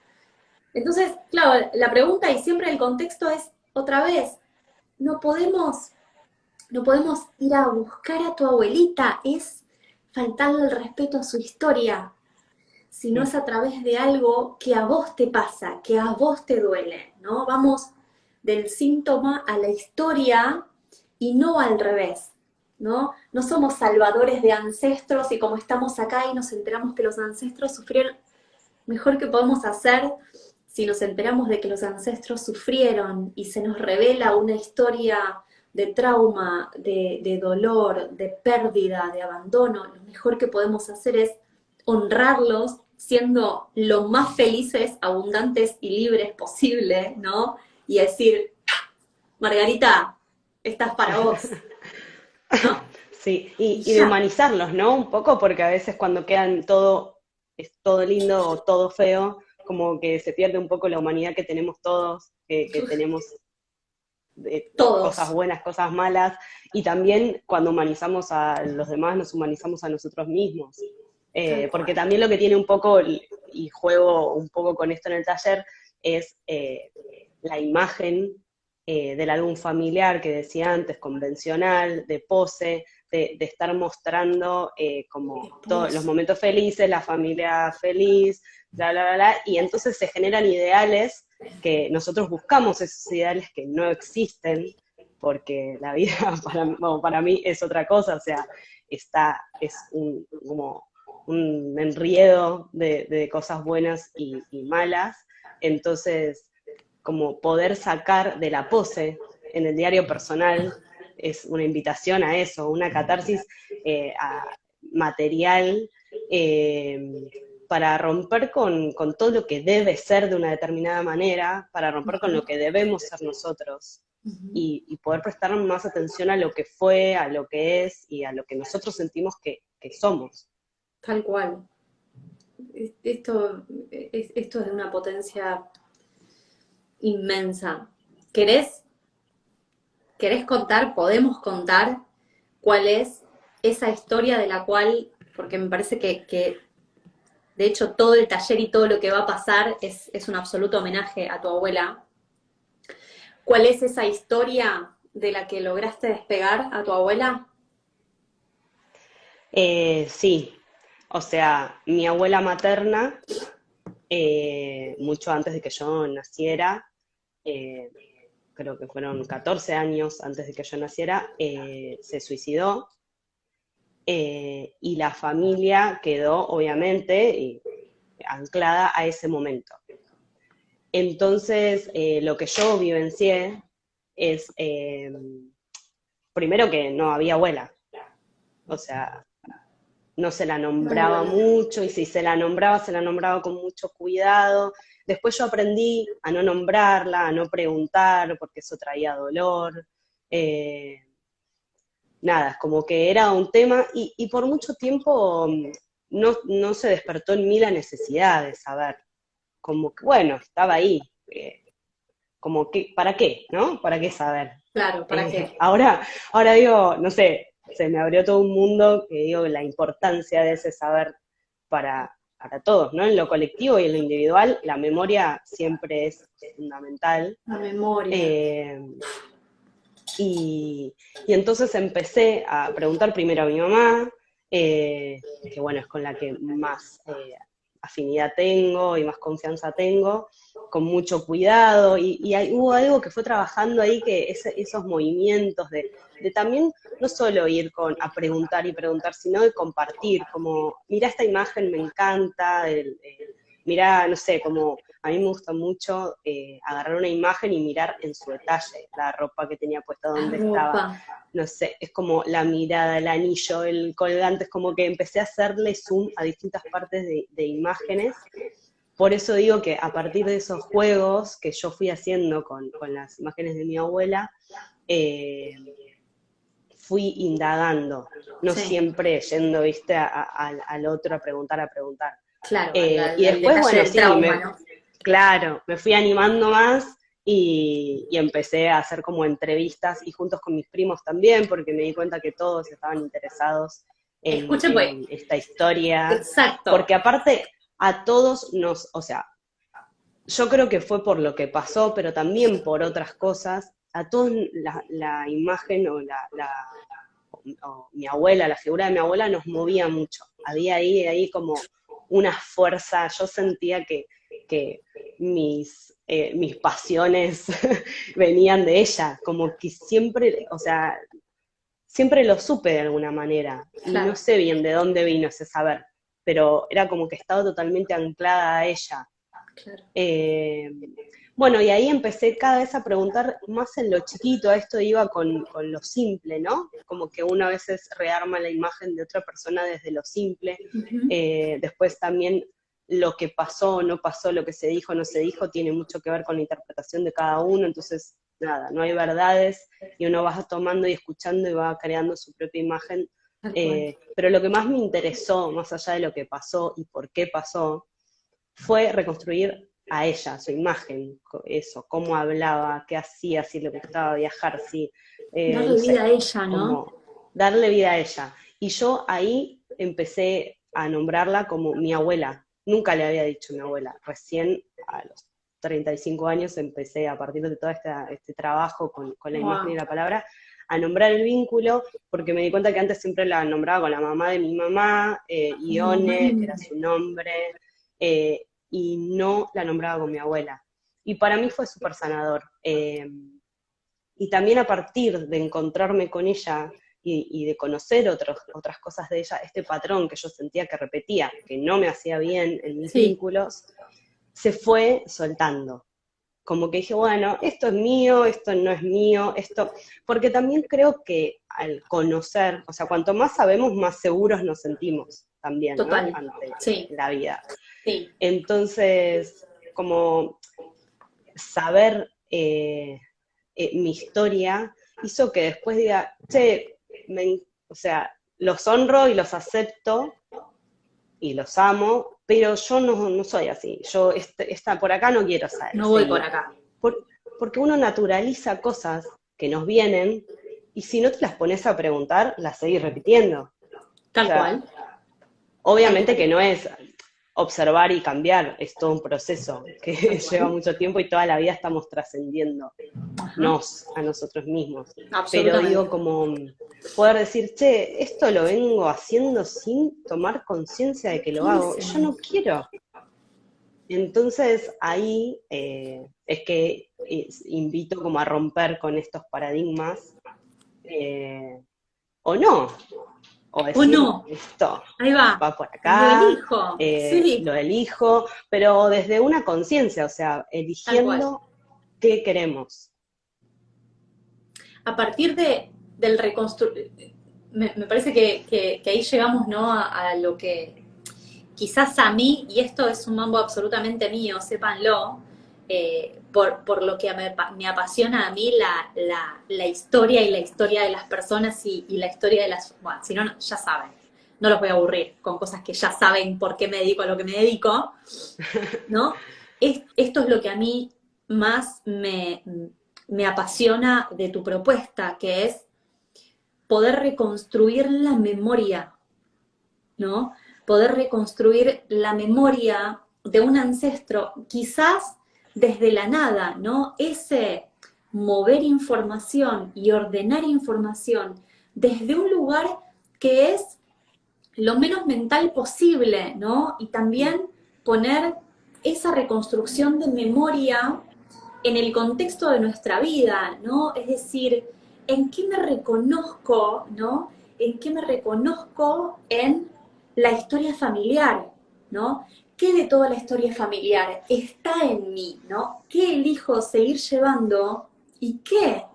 Entonces, claro, la pregunta y siempre el contexto es, otra vez, no podemos no podemos ir a buscar a tu abuelita, es faltarle el respeto a su historia, sino Mm. es a través de algo que a vos te pasa, que a vos te duele, ¿no? Vamos del síntoma a la historia y no al revés, ¿no? No somos salvadores de ancestros y como estamos acá y nos enteramos que los ancestros sufrieron, mejor que podemos hacer si nos enteramos de que los ancestros sufrieron y se nos revela una historia de trauma, de dolor, de pérdida, de abandono, lo mejor que podemos hacer es honrarlos siendo lo más felices, abundantes y libres posible, ¿no? Y decir, Margarita, estás para vos, ¿no? Sí, Y y de ya, humanizarlos, ¿no? Un poco porque a veces cuando quedan todo, es todo lindo o todo feo, como que se pierde un poco la humanidad que tenemos todos, que tenemos cosas todos, buenas, cosas malas, y también cuando humanizamos a los demás, nos humanizamos a nosotros mismos. tal Porque cual. también lo que tiene un poco, y juego un poco con esto en el taller, es la imagen del álbum familiar que decía antes, convencional, de pose, de estar mostrando como todos los Después, momentos felices, la familia feliz, bla, bla, bla, bla, y entonces se generan ideales que nosotros buscamos, esos ideales que no existen, porque la vida para, bueno, para mí es otra cosa, o sea, es como un enriedo de cosas buenas y malas. Entonces, como poder sacar de la pose en el diario personal es una invitación a eso, una catarsis material, para romper con todo lo que debe ser de una determinada manera, para romper con lo que debemos ser nosotros, y poder prestar más atención a lo que fue, a lo que es y a lo que nosotros sentimos que somos. Tal cual. Esto es de una potencia inmensa. ¿Querés contar, podemos contar cuál es esa historia de la cual, porque me parece que de hecho todo el taller y todo lo que va a pasar es un absoluto homenaje a tu abuela? ¿Cuál es esa historia de la que lograste despegar a tu abuela? Sí, o sea, mi abuela materna, mucho antes de que yo naciera, eh, creo que fueron 14 años antes de que yo naciera, se suicidó, y la familia quedó obviamente anclada a ese momento. Entonces, lo que yo vivencié es, primero que no había abuela, o sea, no se la nombraba mucho, y si se la nombraba con mucho cuidado. Después yo aprendí a no nombrarla, a no preguntar, porque eso traía dolor. Eh, Nada, como que era un tema, y por mucho tiempo no se despertó en mí la necesidad de saber. Como que, bueno, estaba ahí. Como que, ¿para qué? ¿No? ¿Para qué saber? Claro, ¿para qué? Ahora digo, no sé, se me abrió todo un mundo que digo la importancia de ese saber para todos, ¿no? En lo colectivo y en lo individual, la memoria siempre es fundamental. La memoria. Eh, y entonces empecé a preguntar primero a mi mamá, que bueno, es con la que más afinidad tengo y más confianza tengo, con mucho cuidado, hubo algo que fue trabajando ahí, que esos movimientos de también no solo ir a preguntar y preguntar, sino de compartir, como, mira esta imagen, me encanta, mirá, no sé, como a mí me gusta mucho agarrar una imagen y mirar en su detalle, la ropa que tenía puesta, La dónde estaba, ropa. no sé, es como la mirada, el anillo, el colgante, es como que empecé a hacerle zoom a distintas partes de imágenes. Por eso digo que a partir de esos juegos que yo fui haciendo con las imágenes de mi abuela, eh, fui indagando, no Sí, siempre yendo, viste, al otro a preguntar, a preguntar. claro, Y al después, detalle bueno, del sí, trauma, ¿no? claro, me fui animando más, y empecé a hacer como entrevistas, y juntos con mis primos también, porque me di cuenta que todos estaban interesados Escuche, pues, en esta historia, exacto. porque aparte a todos o sea, yo creo que fue por lo que pasó, pero también por otras cosas, a todos la imagen o mi abuela, la figura de mi abuela nos movía mucho. Había ahí como una fuerza, yo sentía que mis pasiones venían de ella, como que siempre, o sea, siempre lo supe de alguna manera, y no Claro, sé bien de dónde vino ese saber, pero era como que estaba totalmente anclada a ella. claro. Eh, bueno, y ahí empecé cada vez a preguntar más en lo chiquito, a esto iba con lo simple, ¿no? Como que uno a veces rearma la imagen de otra persona desde lo simple. Ujú. Después también lo que pasó, no pasó, lo que se dijo, no se dijo, tiene mucho que ver con la interpretación de cada uno. Entonces, nada, no hay verdades, y uno va tomando y escuchando y va creando su propia imagen. Tal cual. Pero lo que más me interesó, más allá de lo que pasó y por qué pasó, fue reconstruir a ella, su imagen, eso, cómo hablaba, qué hacía, si le gustaba viajar, si, no Darle vida sé, a ella, ¿no? como darle vida a ella. Y yo ahí empecé a nombrarla como mi abuela. Nunca le había dicho mi abuela. Recién a los 35 años empecé, a partir de todo este trabajo con la imagen y Wow. la palabra, a nombrar el vínculo, porque me di cuenta que antes siempre la nombraba con la mamá de mi mamá, Con la mamá de Ione, era mi... su nombre, y no la nombraba con mi abuela. Y para mí fue súper sanador. Y también a partir de encontrarme con ella y de conocer otras cosas de ella, este patrón que yo sentía que repetía, que no me hacía bien en mis vínculos, se fue soltando. Como que dije, bueno, esto es mío, esto no es mío, porque también creo que al conocer, o sea, cuanto más sabemos, más seguros nos sentimos también, Total. ¿no? Ante Sí. la vida. Sí. Entonces, como saber mi historia hizo que después diga, che, o sea, los honro y los acepto y los amo, pero yo no soy así. Yo por acá no quiero seguir. No voy por acá. Porque uno naturaliza cosas que nos vienen y si no te las pones a preguntar, las seguís repitiendo. Tal o sea, cual. Obviamente que no es observar y cambiar, es todo un proceso que lleva mucho tiempo y toda la vida estamos trascendiéndonos a nosotros mismos. Pero digo, como poder decir, che, esto lo vengo haciendo sin tomar conciencia de que lo hago, yo no quiero. Entonces ahí es que invito como a romper con estos paradigmas, o no. O decir, esto ahí va por acá, lo elijo, sí. lo elijo, pero desde una conciencia, o sea, eligiendo qué queremos. A partir del reconstruir, me parece que ahí llegamos, ¿no? A lo que quizás a mí, y esto es un mambo absolutamente mío, sépanlo, por lo que me apasiona a mí la historia y la historia de las personas y la historia de las... Bueno, si no, ya saben, no los voy a aburrir con cosas que ya saben por qué me dedico a lo que me dedico, ¿no? Esto es lo que a mí más me apasiona de tu propuesta, que es poder reconstruir la memoria, ¿no? Poder reconstruir la memoria de un ancestro, quizás desde la nada, ¿no? Ese mover información y ordenar información desde un lugar que es lo menos mental posible, ¿no? Y también poner esa reconstrucción de memoria en el contexto de nuestra vida, ¿no? Es decir, ¿en qué me reconozco, ¿no? ¿En qué me reconozco en la historia familiar, ¿no? ¿Qué de toda la historia familiar está en mí, ¿no? ¿Qué elijo seguir llevando y qué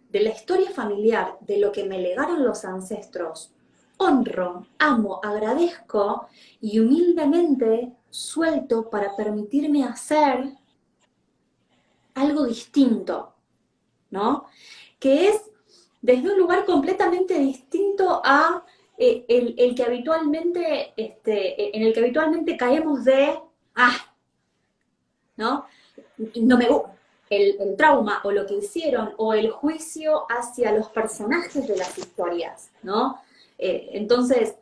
de la historia familiar, de lo que me legaron los ancestros, honro, amo, agradezco y humildemente suelto para permitirme hacer algo distinto, ¿no? Que es desde un lugar completamente distinto a el que habitualmente, en el que habitualmente caemos de, ¿no? No me gusta. El trauma o lo que hicieron o el juicio hacia los personajes de las historias, ¿no? Entonces,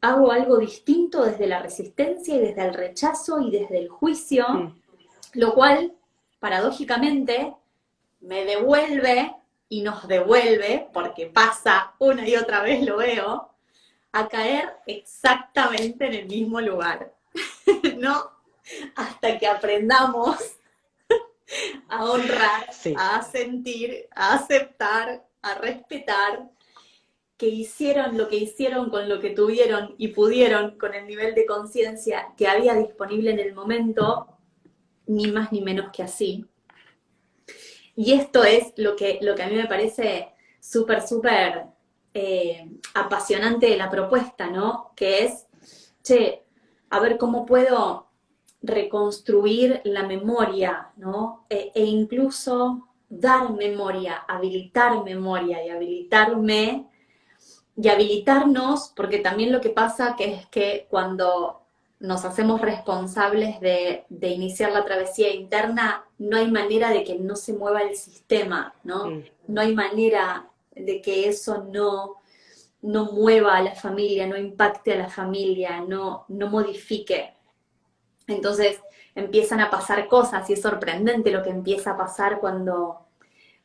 hago algo distinto desde la resistencia y desde el rechazo y desde el juicio, lo cual, paradójicamente, me devuelve y nos devuelve, porque pasa una y otra vez, lo veo, a caer exactamente en el mismo lugar, ¿no? Hasta que aprendamos a honrar, a sentir, a aceptar, a respetar, que hicieron lo que hicieron con lo que tuvieron y pudieron con el nivel de conciencia que había disponible en el momento, ni más ni menos que así. Y esto es lo que a mí me parece súper, súper apasionante de la propuesta, ¿no? Que es, che, a ver cómo puedo reconstruir la memoria, ¿no? E incluso dar memoria, habilitar memoria y habilitarme y habilitarnos, porque también lo que pasa que es que cuando nos hacemos responsables de iniciar la travesía interna, no hay manera de que no se mueva el sistema, ¿no? No hay manera de que eso no mueva a la familia, no impacte a la familia, no modifique. Entonces empiezan a pasar cosas y es sorprendente lo que empieza a pasar cuando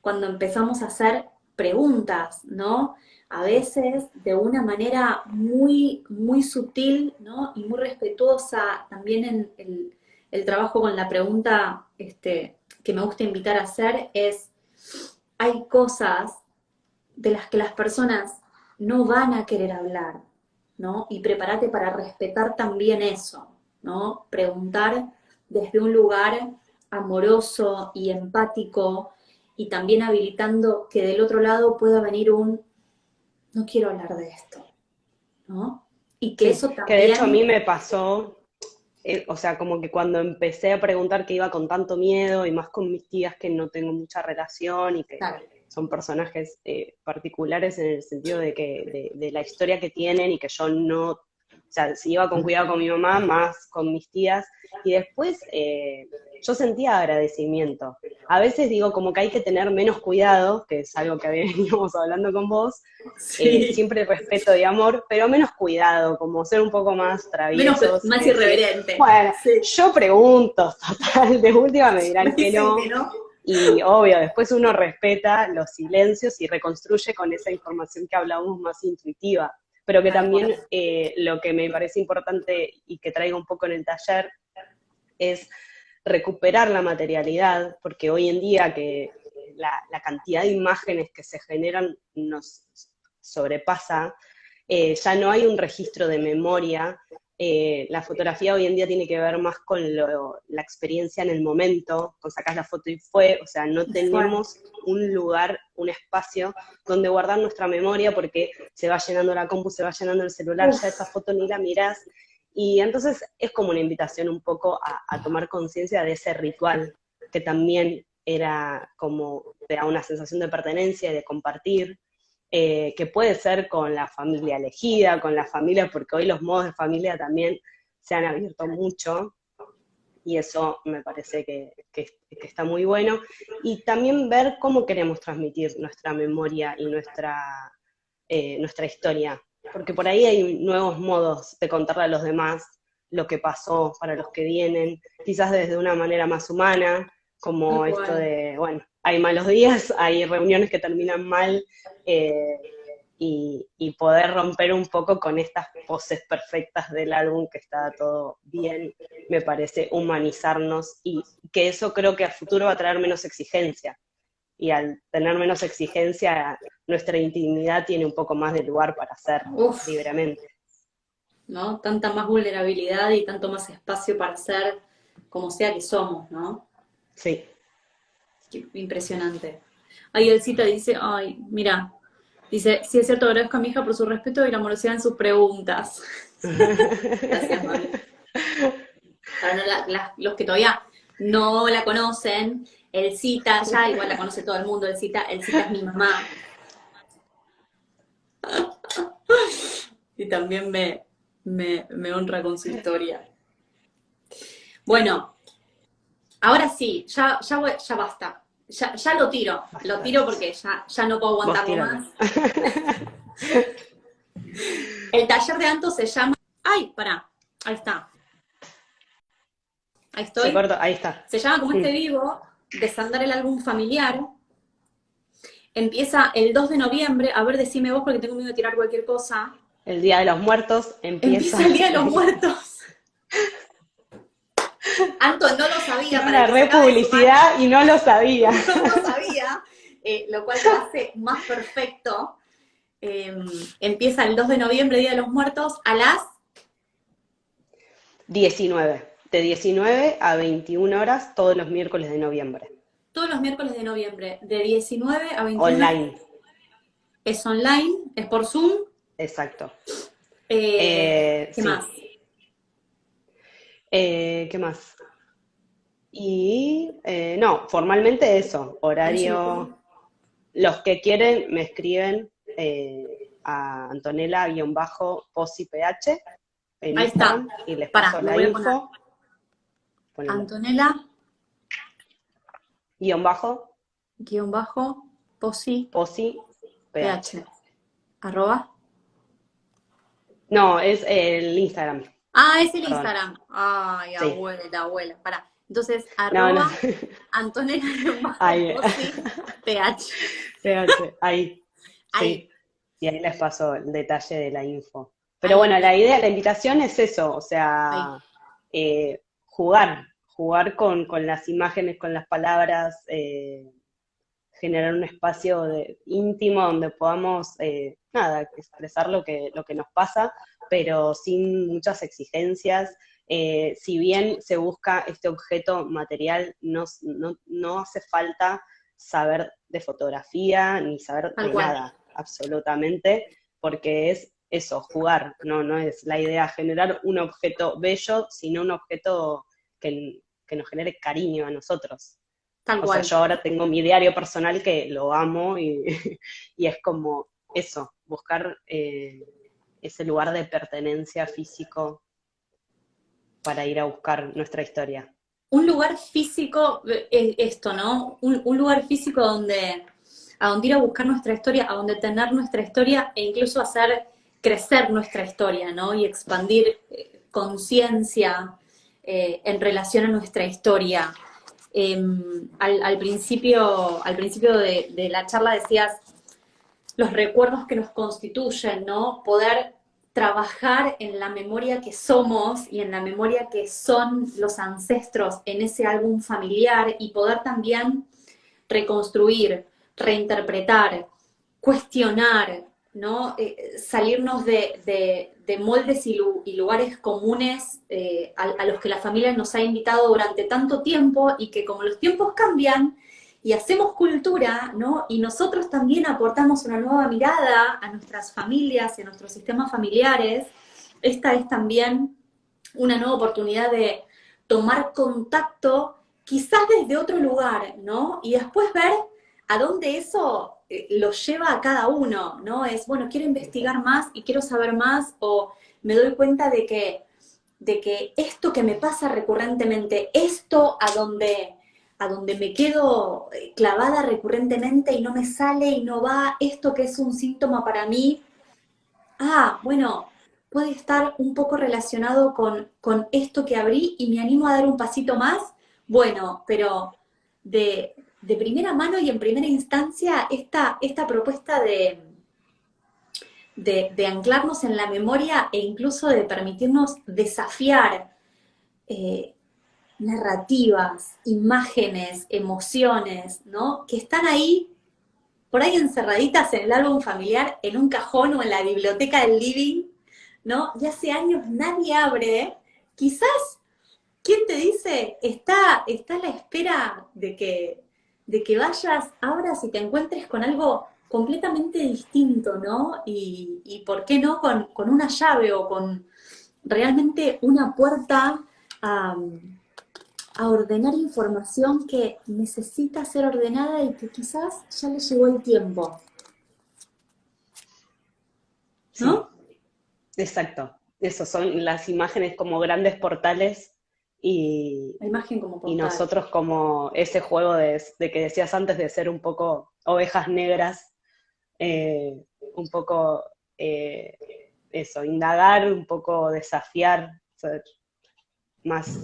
empezamos a hacer preguntas, ¿no? A veces de una manera muy, muy sutil, ¿no? Y muy respetuosa. También en el trabajo con la pregunta que me gusta invitar a hacer es, hay cosas de las que las personas no van a querer hablar, ¿no? Y prepárate para respetar también eso, ¿no? Preguntar desde un lugar amoroso y empático y también habilitando que del otro lado pueda venir no quiero hablar de esto, ¿no? Y que Sí, eso que de hecho a mí también, me pasó, o sea, como que cuando empecé a preguntar qué iba con tanto miedo, y más con mis tías que no tengo mucha relación y que claro, son personajes particulares en el sentido de que de la historia que tienen y que yo no, o sea, si iba con cuidado con mi mamá, más con mis tías, y después yo sentía agradecimiento. A veces digo como que hay que tener menos cuidado, que es algo que veníamos hablando con vos, sí, siempre respeto y amor, pero menos cuidado, como ser un poco más menos, traviesos y más decir, irreverente, bueno, sí, yo pregunto, total, de última me dirán me que dicen no, que no, y obvio, después uno respeta los silencios y reconstruye con esa información que hablábamos más intuitiva, pero que tal también cual. lo que me parece importante y que traigo un poco en el taller es recuperar la materialidad, porque hoy en día que la cantidad de imágenes que se generan nos sobrepasa, ya no hay un registro de memoria. La fotografía hoy en día tiene que ver más con la experiencia en el momento, con sacás la foto y fue, o sea, no Fue. tenemos un lugar, un espacio donde guardar nuestra memoria porque se va llenando la compu, se va llenando el celular, ya esa Uf, foto ni la mirás, y entonces es como una invitación un poco a tomar conciencia de ese ritual que también era como, te da una sensación de pertenencia y de compartir, que puede ser con la familia elegida, con la familia, porque hoy los modos de familia también se han abierto mucho, y eso me parece que está muy bueno. Y también ver cómo queremos transmitir nuestra memoria y nuestra historia, porque por ahí hay nuevos modos de contarle a los demás lo que pasó para los que vienen, quizás desde una manera más humana, tal como esto cual. de, bueno, hay malos días, hay reuniones que terminan mal, eh, y poder romper un poco con estas poses perfectas del álbum que está todo bien, me parece humanizarnos, y que eso creo que a futuro va a traer menos exigencia, y al tener menos exigencia, nuestra intimidad tiene un poco más de lugar para hacer Uf, libremente. ¿no? Tanta más vulnerabilidad y tanto más espacio para ser como sea que somos, ¿no? Sí. Qué impresionante. Ahí Elcita dice, ay, mira, dice, sí es cierto, agradezco a mi hija por su respeto y la amorosidad en sus preguntas. Gracias, mami. Para no los que todavía no la conocen, Elcita, ya igual la conoce todo el mundo, Elcita es mi mamá. Y también me honra con su historia. Bueno, ahora sí, ya basta. Ya lo Basta. tiro porque ya no puedo Vos aguantarlo tíralo. más. El taller de Anto se llama. ¡Ay! Pará. Ahí está. Ahí Se estoy. corta, ahí está. Se llama como este vivo, Desandar el álbum familiar. Empieza el 2 de noviembre. A ver, decime vos porque tengo miedo de tirar cualquier cosa. El Día de los Muertos empieza. Empieza el Día de los Muertos. Anto no lo sabía, Tiene para el una que se acaba de sumar, republicidad y no lo sabía. no lo sabía, lo cual lo hace más perfecto. Empieza el 2 de noviembre, Día de los Muertos, a las 19. De 19 a 21 horas todos los miércoles de noviembre. todos los miércoles de noviembre, de 19 a 21. Online. Es online, es por Zoom. Exacto. ¿Qué más? Sí. ¿Qué más? Y no, formalmente eso, No se me ocurre. horario. Los que quieren me escriben a Antonella-posiph en Ahí está. Instagram y les Pará, paso lo la voy a poner. info. Ponelo. Antonella, Guión bajo, guión bajo, posi, posi, ph. ph. Arroba. No, es el Instagram, Ah, es el perdón. Instagram. Ay, Sí. abuela. Pará. Entonces, No, no. arroba Ahí. Antonella-posi, ph. ph, ahí. Ahí, Sí. Y ahí les paso el detalle de la info. Pero ahí, bueno, bien. la idea, la invitación es eso, o Ahí. sea, jugar con las imágenes, con las palabras, generar un espacio íntimo donde podamos, nada, expresar lo que nos pasa, pero sin muchas exigencias. Si bien se busca este objeto material, no hace falta saber de fotografía ni saber Tal de cual. nada, absolutamente, porque es eso, jugar, no es la idea generar un objeto bello, sino un objeto que nos genere cariño a nosotros. Tal O sea, cual. yo ahora tengo mi diario personal que lo amo y, y es como eso, buscar ese lugar de pertenencia físico para ir a buscar nuestra historia. Un lugar físico, esto, ¿no? Un lugar físico a donde ir a buscar nuestra historia, a donde tener nuestra historia e incluso hacer crecer nuestra historia, ¿no? Y expandir conciencia en relación a nuestra historia. Al principio de la charla decías los recuerdos que nos constituyen, ¿no? Poder trabajar en la memoria que somos y en la memoria que son los ancestros en ese álbum familiar y poder también reconstruir, reinterpretar, cuestionar, ¿no? Salirnos de moldes y lugares comunes a los que la familia nos ha invitado durante tanto tiempo y que como los tiempos cambian y hacemos cultura, ¿no? Y nosotros también aportamos una nueva mirada a nuestras familias y a nuestros sistemas familiares, esta es también una nueva oportunidad de tomar contacto quizás desde otro lugar, ¿no? Y después ver a dónde eso lo lleva a cada uno, ¿no? Es, bueno, quiero investigar más y quiero saber más, o me doy cuenta de que esto que me pasa recurrentemente, esto a donde me quedo clavada recurrentemente y no me sale y no va, esto que es un síntoma para mí, bueno, puede estar un poco relacionado con esto que abrí y me animo a dar un pasito más, bueno, pero de primera mano y en primera instancia esta propuesta de anclarnos en la memoria e incluso de permitirnos desafiar eh, narrativas, imágenes, emociones, ¿no? Que están ahí, por ahí encerraditas en el álbum familiar, en un cajón o en la biblioteca del living, ¿no? Y hace años nadie abre, quizás, ¿quién te dice? Está a la espera de que vayas, abras y te encuentres con algo completamente distinto, ¿no? Y ¿por qué no con una llave o con realmente una puerta a, a ordenar información que necesita ser ordenada y que quizás ya le llegó el tiempo, Sí, ¿no? exacto. Eso son las imágenes como grandes portales y, La imagen como y portal. nosotros como ese juego de que decías antes de ser un poco ovejas negras, un poco eh, eso, indagar, un poco desafiar, ser más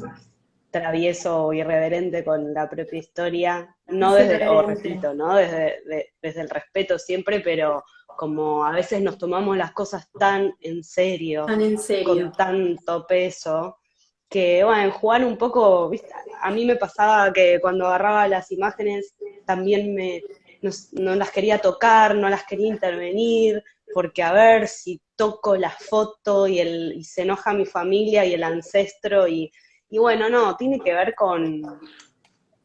travieso o irreverente con la propia historia, no Es desde, o irreverente, repito, ¿no? Desde el respeto siempre, pero como a veces nos tomamos las cosas tan en serio, tan en serio. con tanto peso, que bueno, jugar un poco, ¿viste? A mí me pasaba que cuando agarraba las imágenes también no las quería tocar, no las quería intervenir, porque a ver si toco la foto y se enoja mi familia y el ancestro y bueno, no, tiene que ver con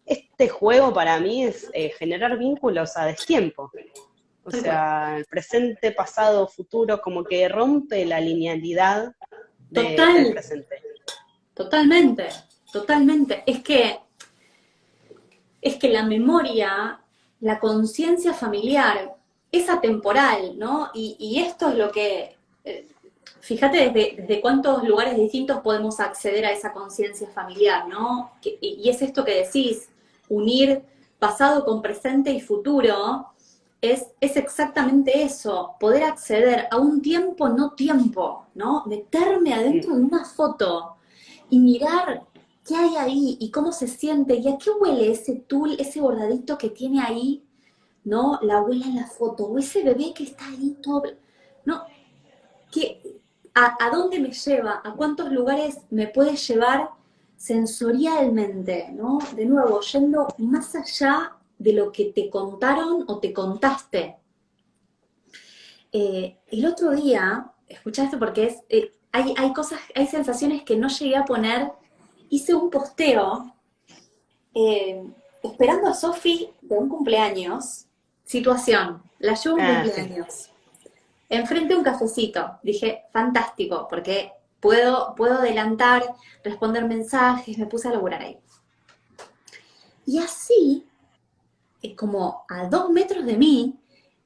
este juego para mí es generar vínculos a destiempo. O Tal cual. sea, el presente, pasado, futuro, como que rompe la linealidad del Total, presente. totalmente, totalmente. Es que la memoria, la conciencia familiar es atemporal, ¿no? Y esto es lo que, fíjate desde cuántos lugares distintos podemos acceder a esa conciencia familiar, ¿no? Y es esto que decís, unir pasado con presente y futuro, es exactamente eso, poder acceder a un tiempo no tiempo, ¿no? Meterme Mm, adentro de una foto y mirar qué hay ahí y cómo se siente y a qué huele ese tul, ese bordadito que tiene ahí, ¿no? La abuela en la foto, o ese bebé que está ahí todo, ¿no? A dónde me lleva, a cuántos lugares me puede llevar sensorialmente, ¿no? De nuevo, yendo más allá de lo que te contaron o te contaste. El otro día, escucha esto porque hay cosas, hay sensaciones que no llegué a poner. Hice un posteo esperando a Sofi de un cumpleaños. Situación, la llevo a un cumpleaños. Enfrente un cafecito. Dije, fantástico, porque puedo adelantar, responder mensajes, me puse a laburar ahí. Y así, como a 2 metros de mí,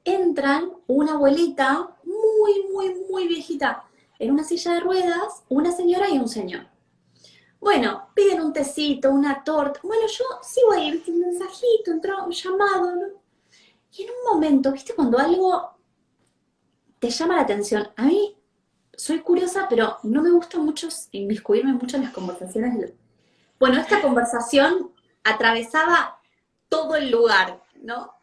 entran una abuelita muy viejita, en una silla de ruedas, una señora y un señor. Bueno, piden un tecito, una torta. Bueno, yo sigo ahí, viste, un mensajito, entró un llamado, ¿no? Y en un momento, viste, cuando algo te llama la atención, a mí soy curiosa, pero no me gusta mucho inmiscuirme mucho en las conversaciones. Bueno, esta conversación atravesaba todo el lugar, ¿no?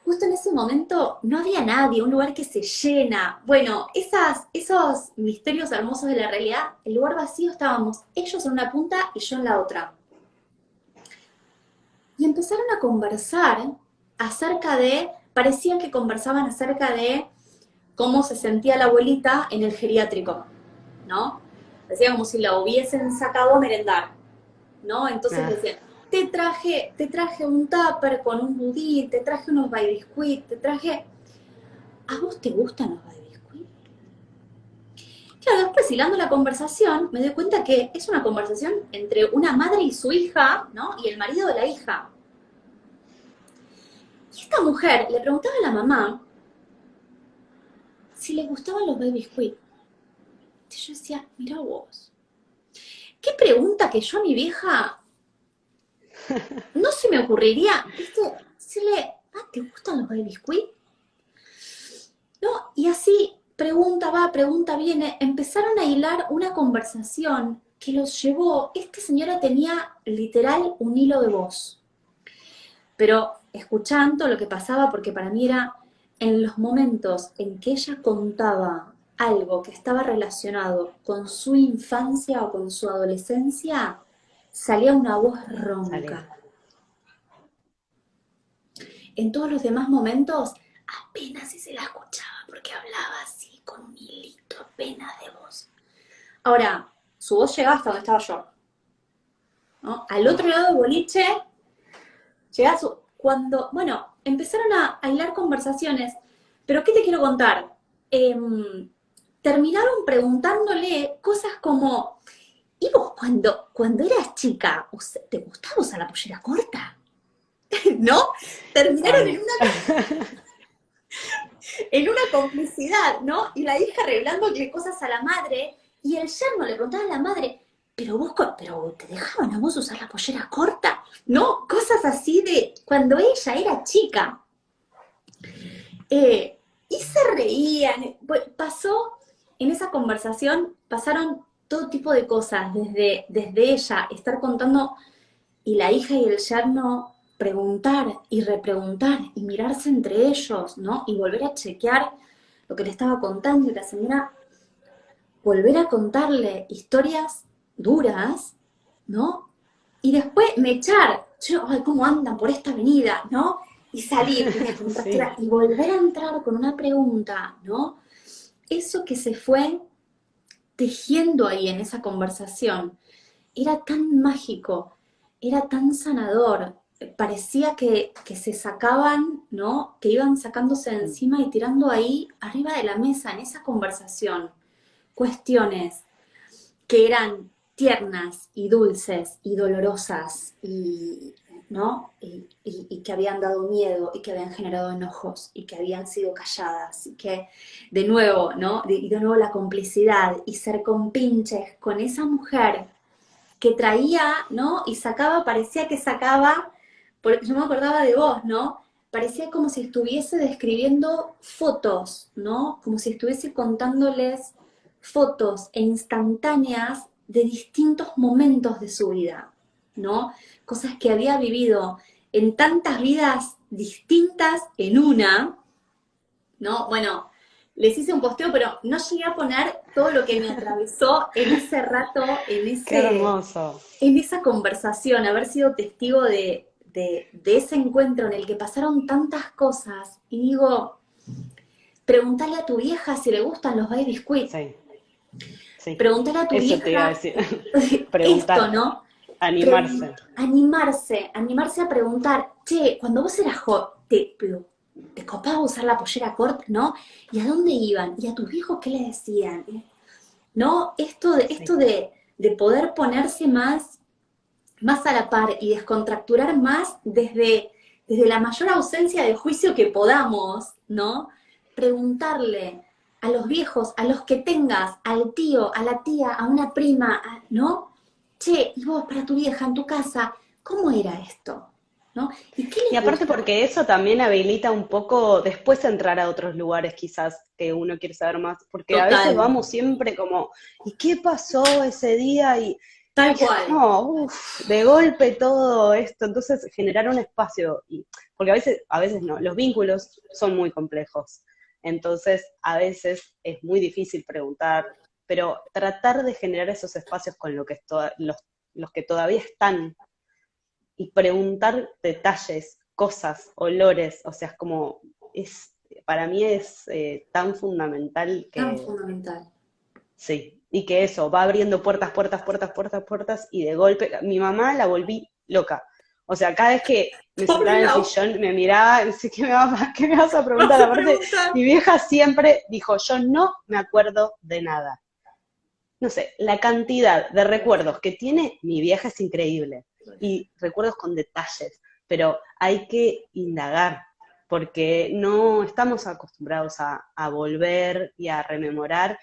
Justo en ese momento no había nadie, un lugar que se llena. Bueno, esos misterios hermosos de la realidad, el lugar vacío, estábamos ellos en una punta y yo en la otra. Y empezaron a conversar parecían que conversaban acerca de cómo se sentía la abuelita en el geriátrico, ¿no? Parecía como si la hubiesen sacado a merendar, ¿no? Entonces decían, te traje un tupper con un budín, te traje unos baby biscuit, ¿a vos te gustan los baby biscuit? Claro, después hilando la conversación, me doy cuenta que es una conversación entre una madre y su hija, ¿no? Y el marido de la hija. Y esta mujer le preguntaba a la mamá si le gustaban los baby biscuit. Y yo decía, mira vos, qué pregunta que yo a mi vieja no se me ocurriría, ¿viste? Decirle, ¿te gustan los baby biscuit? ¿No? Y así, pregunta va, pregunta viene, empezaron a hilar una conversación que los llevó, esta señora tenía literal un hilo de voz. Pero escuchando lo que pasaba, porque para mí era en los momentos en que ella contaba algo que estaba relacionado con su infancia o con su adolescencia, salía una voz ronca. En todos los demás momentos, apenas si se la escuchaba, porque hablaba así, con un hilito apenas de voz. Ahora, su voz llegaba hasta donde estaba yo, ¿no? Al otro lado del boliche, llegaba cuando, bueno, empezaron a hilar conversaciones, pero ¿qué te quiero contar? Terminaron preguntándole cosas como, ¿y vos cuando eras chica, te gustaba usar la pollera corta? ¿No? Terminaron en una complicidad, ¿no? Y la hija arreglándole cosas a la madre, y el yerno le preguntaba a la madre, pero ¿te dejaban a vos usar la pollera corta? ¿No? Cosas así de cuando ella era chica. Y se reían. En esa conversación pasaron todo tipo de cosas, desde ella estar contando, y la hija y el yerno preguntar y repreguntar y mirarse entre ellos, ¿no? Y volver a chequear lo que le estaba contando, y la señora volver a contarle historias duras, ¿no? Y después me echar, ay, ¿cómo andan por esta avenida, no? Y salir, sí. Y volver a entrar con una pregunta, ¿no? Eso que se fue tejiendo ahí en esa conversación era tan mágico, era tan sanador, parecía que se sacaban, ¿no? Que iban sacándose de encima y tirando ahí arriba de la mesa en esa conversación cuestiones que eran tiernas y dulces y dolorosas, ¿no? Y que habían dado miedo y que habían generado enojos y que habían sido calladas, y que de nuevo, ¿no? Y de nuevo la complicidad y ser compinches con esa mujer que traía, ¿no? Y parecía que sacaba, porque yo me acordaba de vos, ¿no? Parecía como si estuviese describiendo fotos, ¿no? Como si estuviese contándoles fotos instantáneas de distintos momentos de su vida, ¿no? Cosas que había vivido en tantas vidas distintas en una, ¿no? Bueno, les hice un posteo, pero no llegué a poner todo lo que me atravesó en ese rato, Qué hermoso. en esa conversación, haber sido testigo de de ese encuentro en el que pasaron tantas cosas, y digo, pregúntale a tu vieja si le gustan los baby squid. Sí, sí. Pregúntale a tu Eso te iba a vieja decir. esto, Preguntar, ¿no? animarse. Animarse a preguntar, che, cuando vos eras joven, te copaba usar la pollera corta, ¿no? ¿Y a dónde iban? ¿Y a tus viejos qué le decían? ¿No? Esto de poder ponerse más a la par y descontracturar más desde la mayor ausencia de juicio que podamos, ¿no? Preguntarle a los viejos, a los que tengas, al tío, a la tía, a una prima, ¿no? Che, y vos para tu vieja en tu casa, ¿cómo era esto? ¿No? ¿Y qué Y les aparte gusta? porque eso también habilita un poco después entrar a otros lugares quizás que uno quiere saber más, porque a veces Total, vamos siempre como, ¿y qué pasó ese día? Y tal es cual. como, de golpe todo esto, entonces generar un espacio, porque a veces no, los vínculos son muy complejos, entonces a veces es muy difícil preguntar, pero tratar de generar esos espacios con los que todavía están y preguntar detalles, cosas, olores, o sea, es como, para mí es tan fundamental Tan que, fundamental. sí, y que eso, va abriendo puertas, puertas, puertas, puertas, puertas, y de golpe, mi mamá la volví loca. O sea, cada vez que me sentaba Pobre en el Lau, sillón, me miraba, y decía, qué me vas a preguntar? vas a Aparte, preguntar. mi vieja siempre dijo, yo no me acuerdo de nada. No sé, la cantidad de recuerdos que tiene mi vieja es increíble. Y recuerdos con detalles, pero hay que indagar, porque no estamos acostumbrados a volver y a rememorar.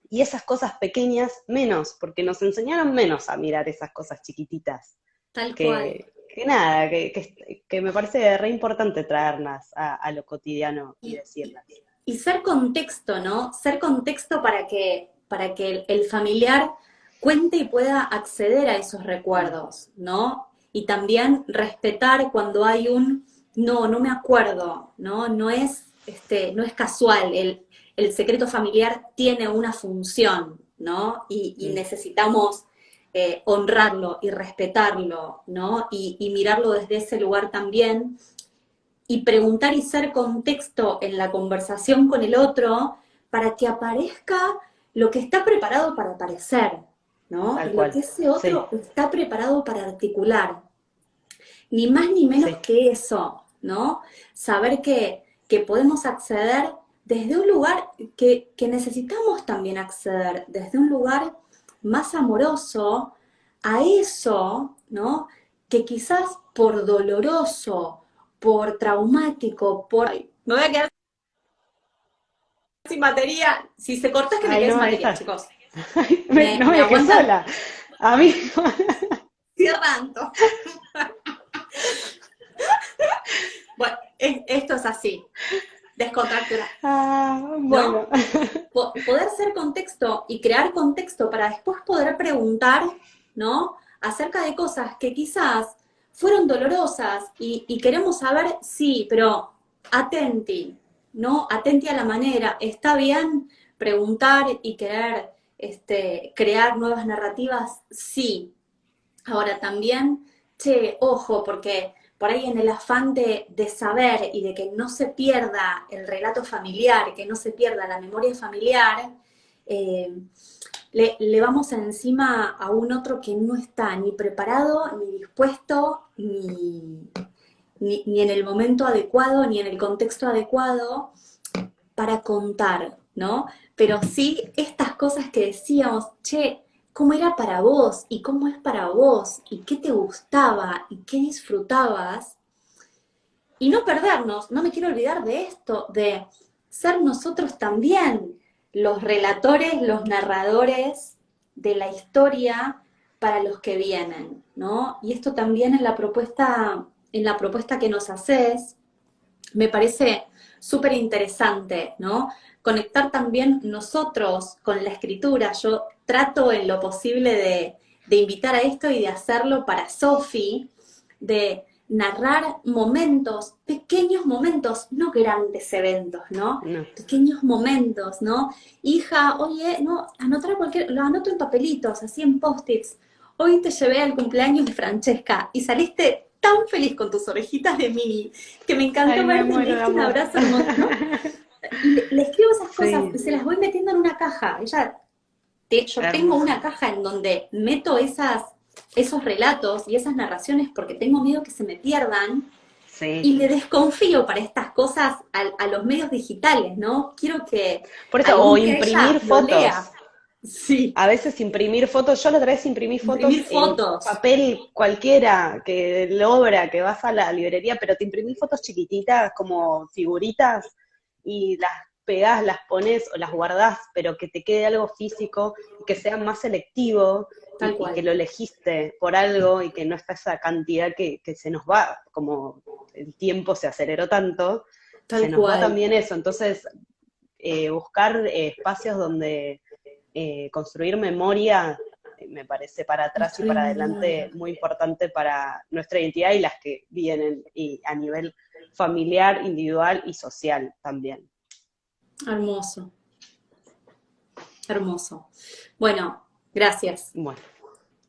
Y esas cosas pequeñas, menos, porque nos enseñaron menos a mirar esas cosas chiquititas. Tal cual. Que nada, que me parece re importante traerlas a lo cotidiano y Y, decirlas. y ser contexto, ¿no? Ser contexto para que el familiar cuente y pueda acceder a esos Mm, recuerdos, ¿no? Y también respetar cuando hay no me acuerdo, ¿no? No es casual, el secreto familiar tiene una función, ¿no? Y mm, necesitamos honrarlo y respetarlo, ¿no? Y mirarlo desde ese lugar también y preguntar y ser contexto en la conversación con el otro para que aparezca lo que está preparado para aparecer, ¿no? tal Y lo que cual. ese Sí, otro está preparado para articular. Ni más ni menos sí, que eso, ¿no? Saber que podemos acceder desde un lugar que necesitamos también acceder, desde un lugar más amoroso a eso, ¿no? Que quizás por doloroso, por traumático, por... Ay, me voy a quedar sin batería. Si se corta es que me ay, quedé no, sin ahí batería, estás. chicos. No me Me dejé aguantan sola. A mí. cierrando. Bueno, esto es así, descontracturar. Ah, ¿No? bueno. Poder ser contexto y crear contexto para después poder preguntar, ¿no? Acerca de cosas que quizás fueron dolorosas y queremos saber, sí, pero atenti, ¿no? Atenti a la manera. Está bien preguntar y querer crear nuevas narrativas, sí. Ahora también, che, ojo, porque por ahí en el afán de saber y de que no se pierda el relato familiar, que no se pierda la memoria familiar, eh, le vamos encima a un otro que no está ni preparado, ni dispuesto, ni en el momento adecuado, ni en el contexto adecuado para contar, ¿no? Pero sí estas cosas que decíamos, che, ¿cómo era para vos? ¿Y cómo es para vos? ¿Y qué te gustaba? ¿Y qué disfrutabas? Y no perdernos, no me quiero olvidar de esto, de ser nosotros también los relatores, los narradores de la historia para los que vienen, ¿no? Y esto también en la propuesta que nos haces, me parece súper interesante, ¿no? Conectar también nosotros con la escritura. Yo trato en lo posible de invitar a esto y de hacerlo para Sofi, de narrar momentos, pequeños momentos, no grandes eventos, ¿no? No. Pequeños momentos, ¿no? Hija, oye, no, anotar lo anoto en papelitos, así en post-its. Hoy te llevé al cumpleaños de Francesca y saliste tan feliz con tus orejitas de Mini, que me encantó Ay, me verte, muero le de diste un amor. abrazo hermoso, ¿no? Y le escribo esas cosas, Sí, se las voy metiendo en una caja. Yo tengo hermoso. una caja en donde meto esos relatos y esas narraciones porque tengo miedo que se me pierdan y Sí. le desconfío para estas cosas a los medios digitales, ¿no? Quiero que Por eso, o algún día imprimir ella lo fotos. lea. Sí, A veces imprimir fotos, yo la otra vez imprimí fotos imprimir en fotos, papel cualquiera, que logra, que vas a la librería, pero te imprimí fotos chiquititas, como figuritas, y las pegás, las pones o las guardás, pero que te quede algo físico y que sea más selectivo tal y que cual, lo elegiste por algo y que no está esa cantidad que se nos va, como el tiempo se aceleró tanto, se tal nos va cual. también eso. Entonces, buscar espacios donde construir memoria me parece para atrás y Construir para memoria. adelante muy importante para nuestra identidad y las que vienen, y a nivel familiar, individual y social también. Hermoso, hermoso. Bueno, gracias. Bueno,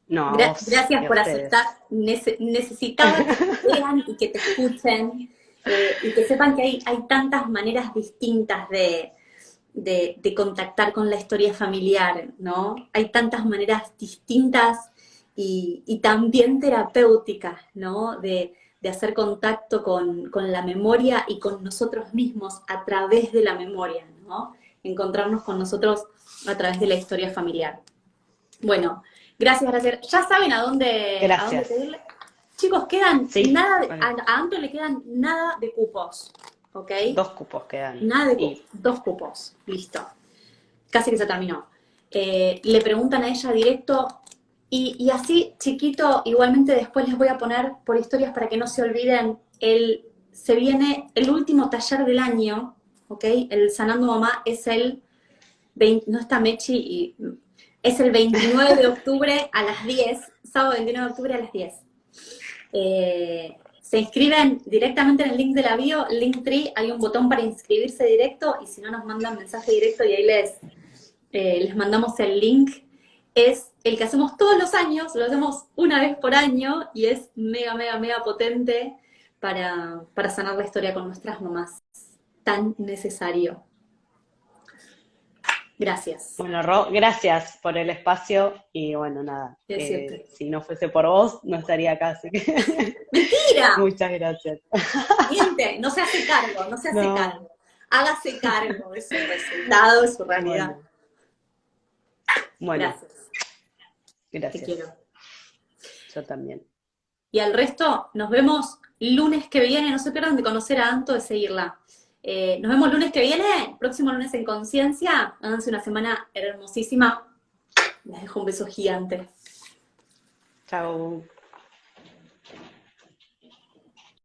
no, a vos Gracias y a por aceptar. ustedes. Necesitaba que te vean y que te escuchen y que sepan que hay tantas maneras distintas de contactar con la historia familiar, ¿no? Hay tantas maneras distintas y también terapéuticas, ¿no? De hacer contacto con la memoria y con nosotros mismos a través de la memoria, ¿no? Encontrarnos con nosotros a través de la historia familiar. Bueno, gracias. Ya saben a dónde Gracias. pedirle. Chicos, quedan Sí, nada, bueno, a Anto le quedan nada de cupos, ¿ok? 2 cupos quedan. Nada de Y 2 cupos, listo. Casi que se terminó. Le preguntan a ella directo y así chiquito, igualmente después les voy a poner por historias para que no se olviden, se viene el último taller del año, ¿ok? El Sanando Mamá es el 20, no está Mechi, es el 29 de octubre a las 10, sábado 29 de octubre a las 10. Se inscriben directamente en el link de la bio, Linktree, hay un botón para inscribirse directo y si no nos mandan mensaje directo y ahí les mandamos el link. Es el que hacemos todos los años, lo hacemos una vez por año y es mega, mega, mega potente para sanar la historia con nuestras mamás. Tan necesario. Gracias. bueno, Ro, gracias por el espacio y bueno, nada, Decirte. si no fuese por vos, no estaría acá, así que ¡Mentira! muchas gracias. Miente, no se hace cargo, no se hace No, cargo. Hágase cargo de su resultado, de su realidad. bueno, bueno, Gracias, te gracias. quiero. Yo también. Y al resto, nos vemos lunes que viene. No se pierdan de conocer a Anto, de seguirla. Nos vemos lunes que viene, próximo lunes en Conciencia. Háganse una semana hermosísima. Les dejo un beso gigante. Chao.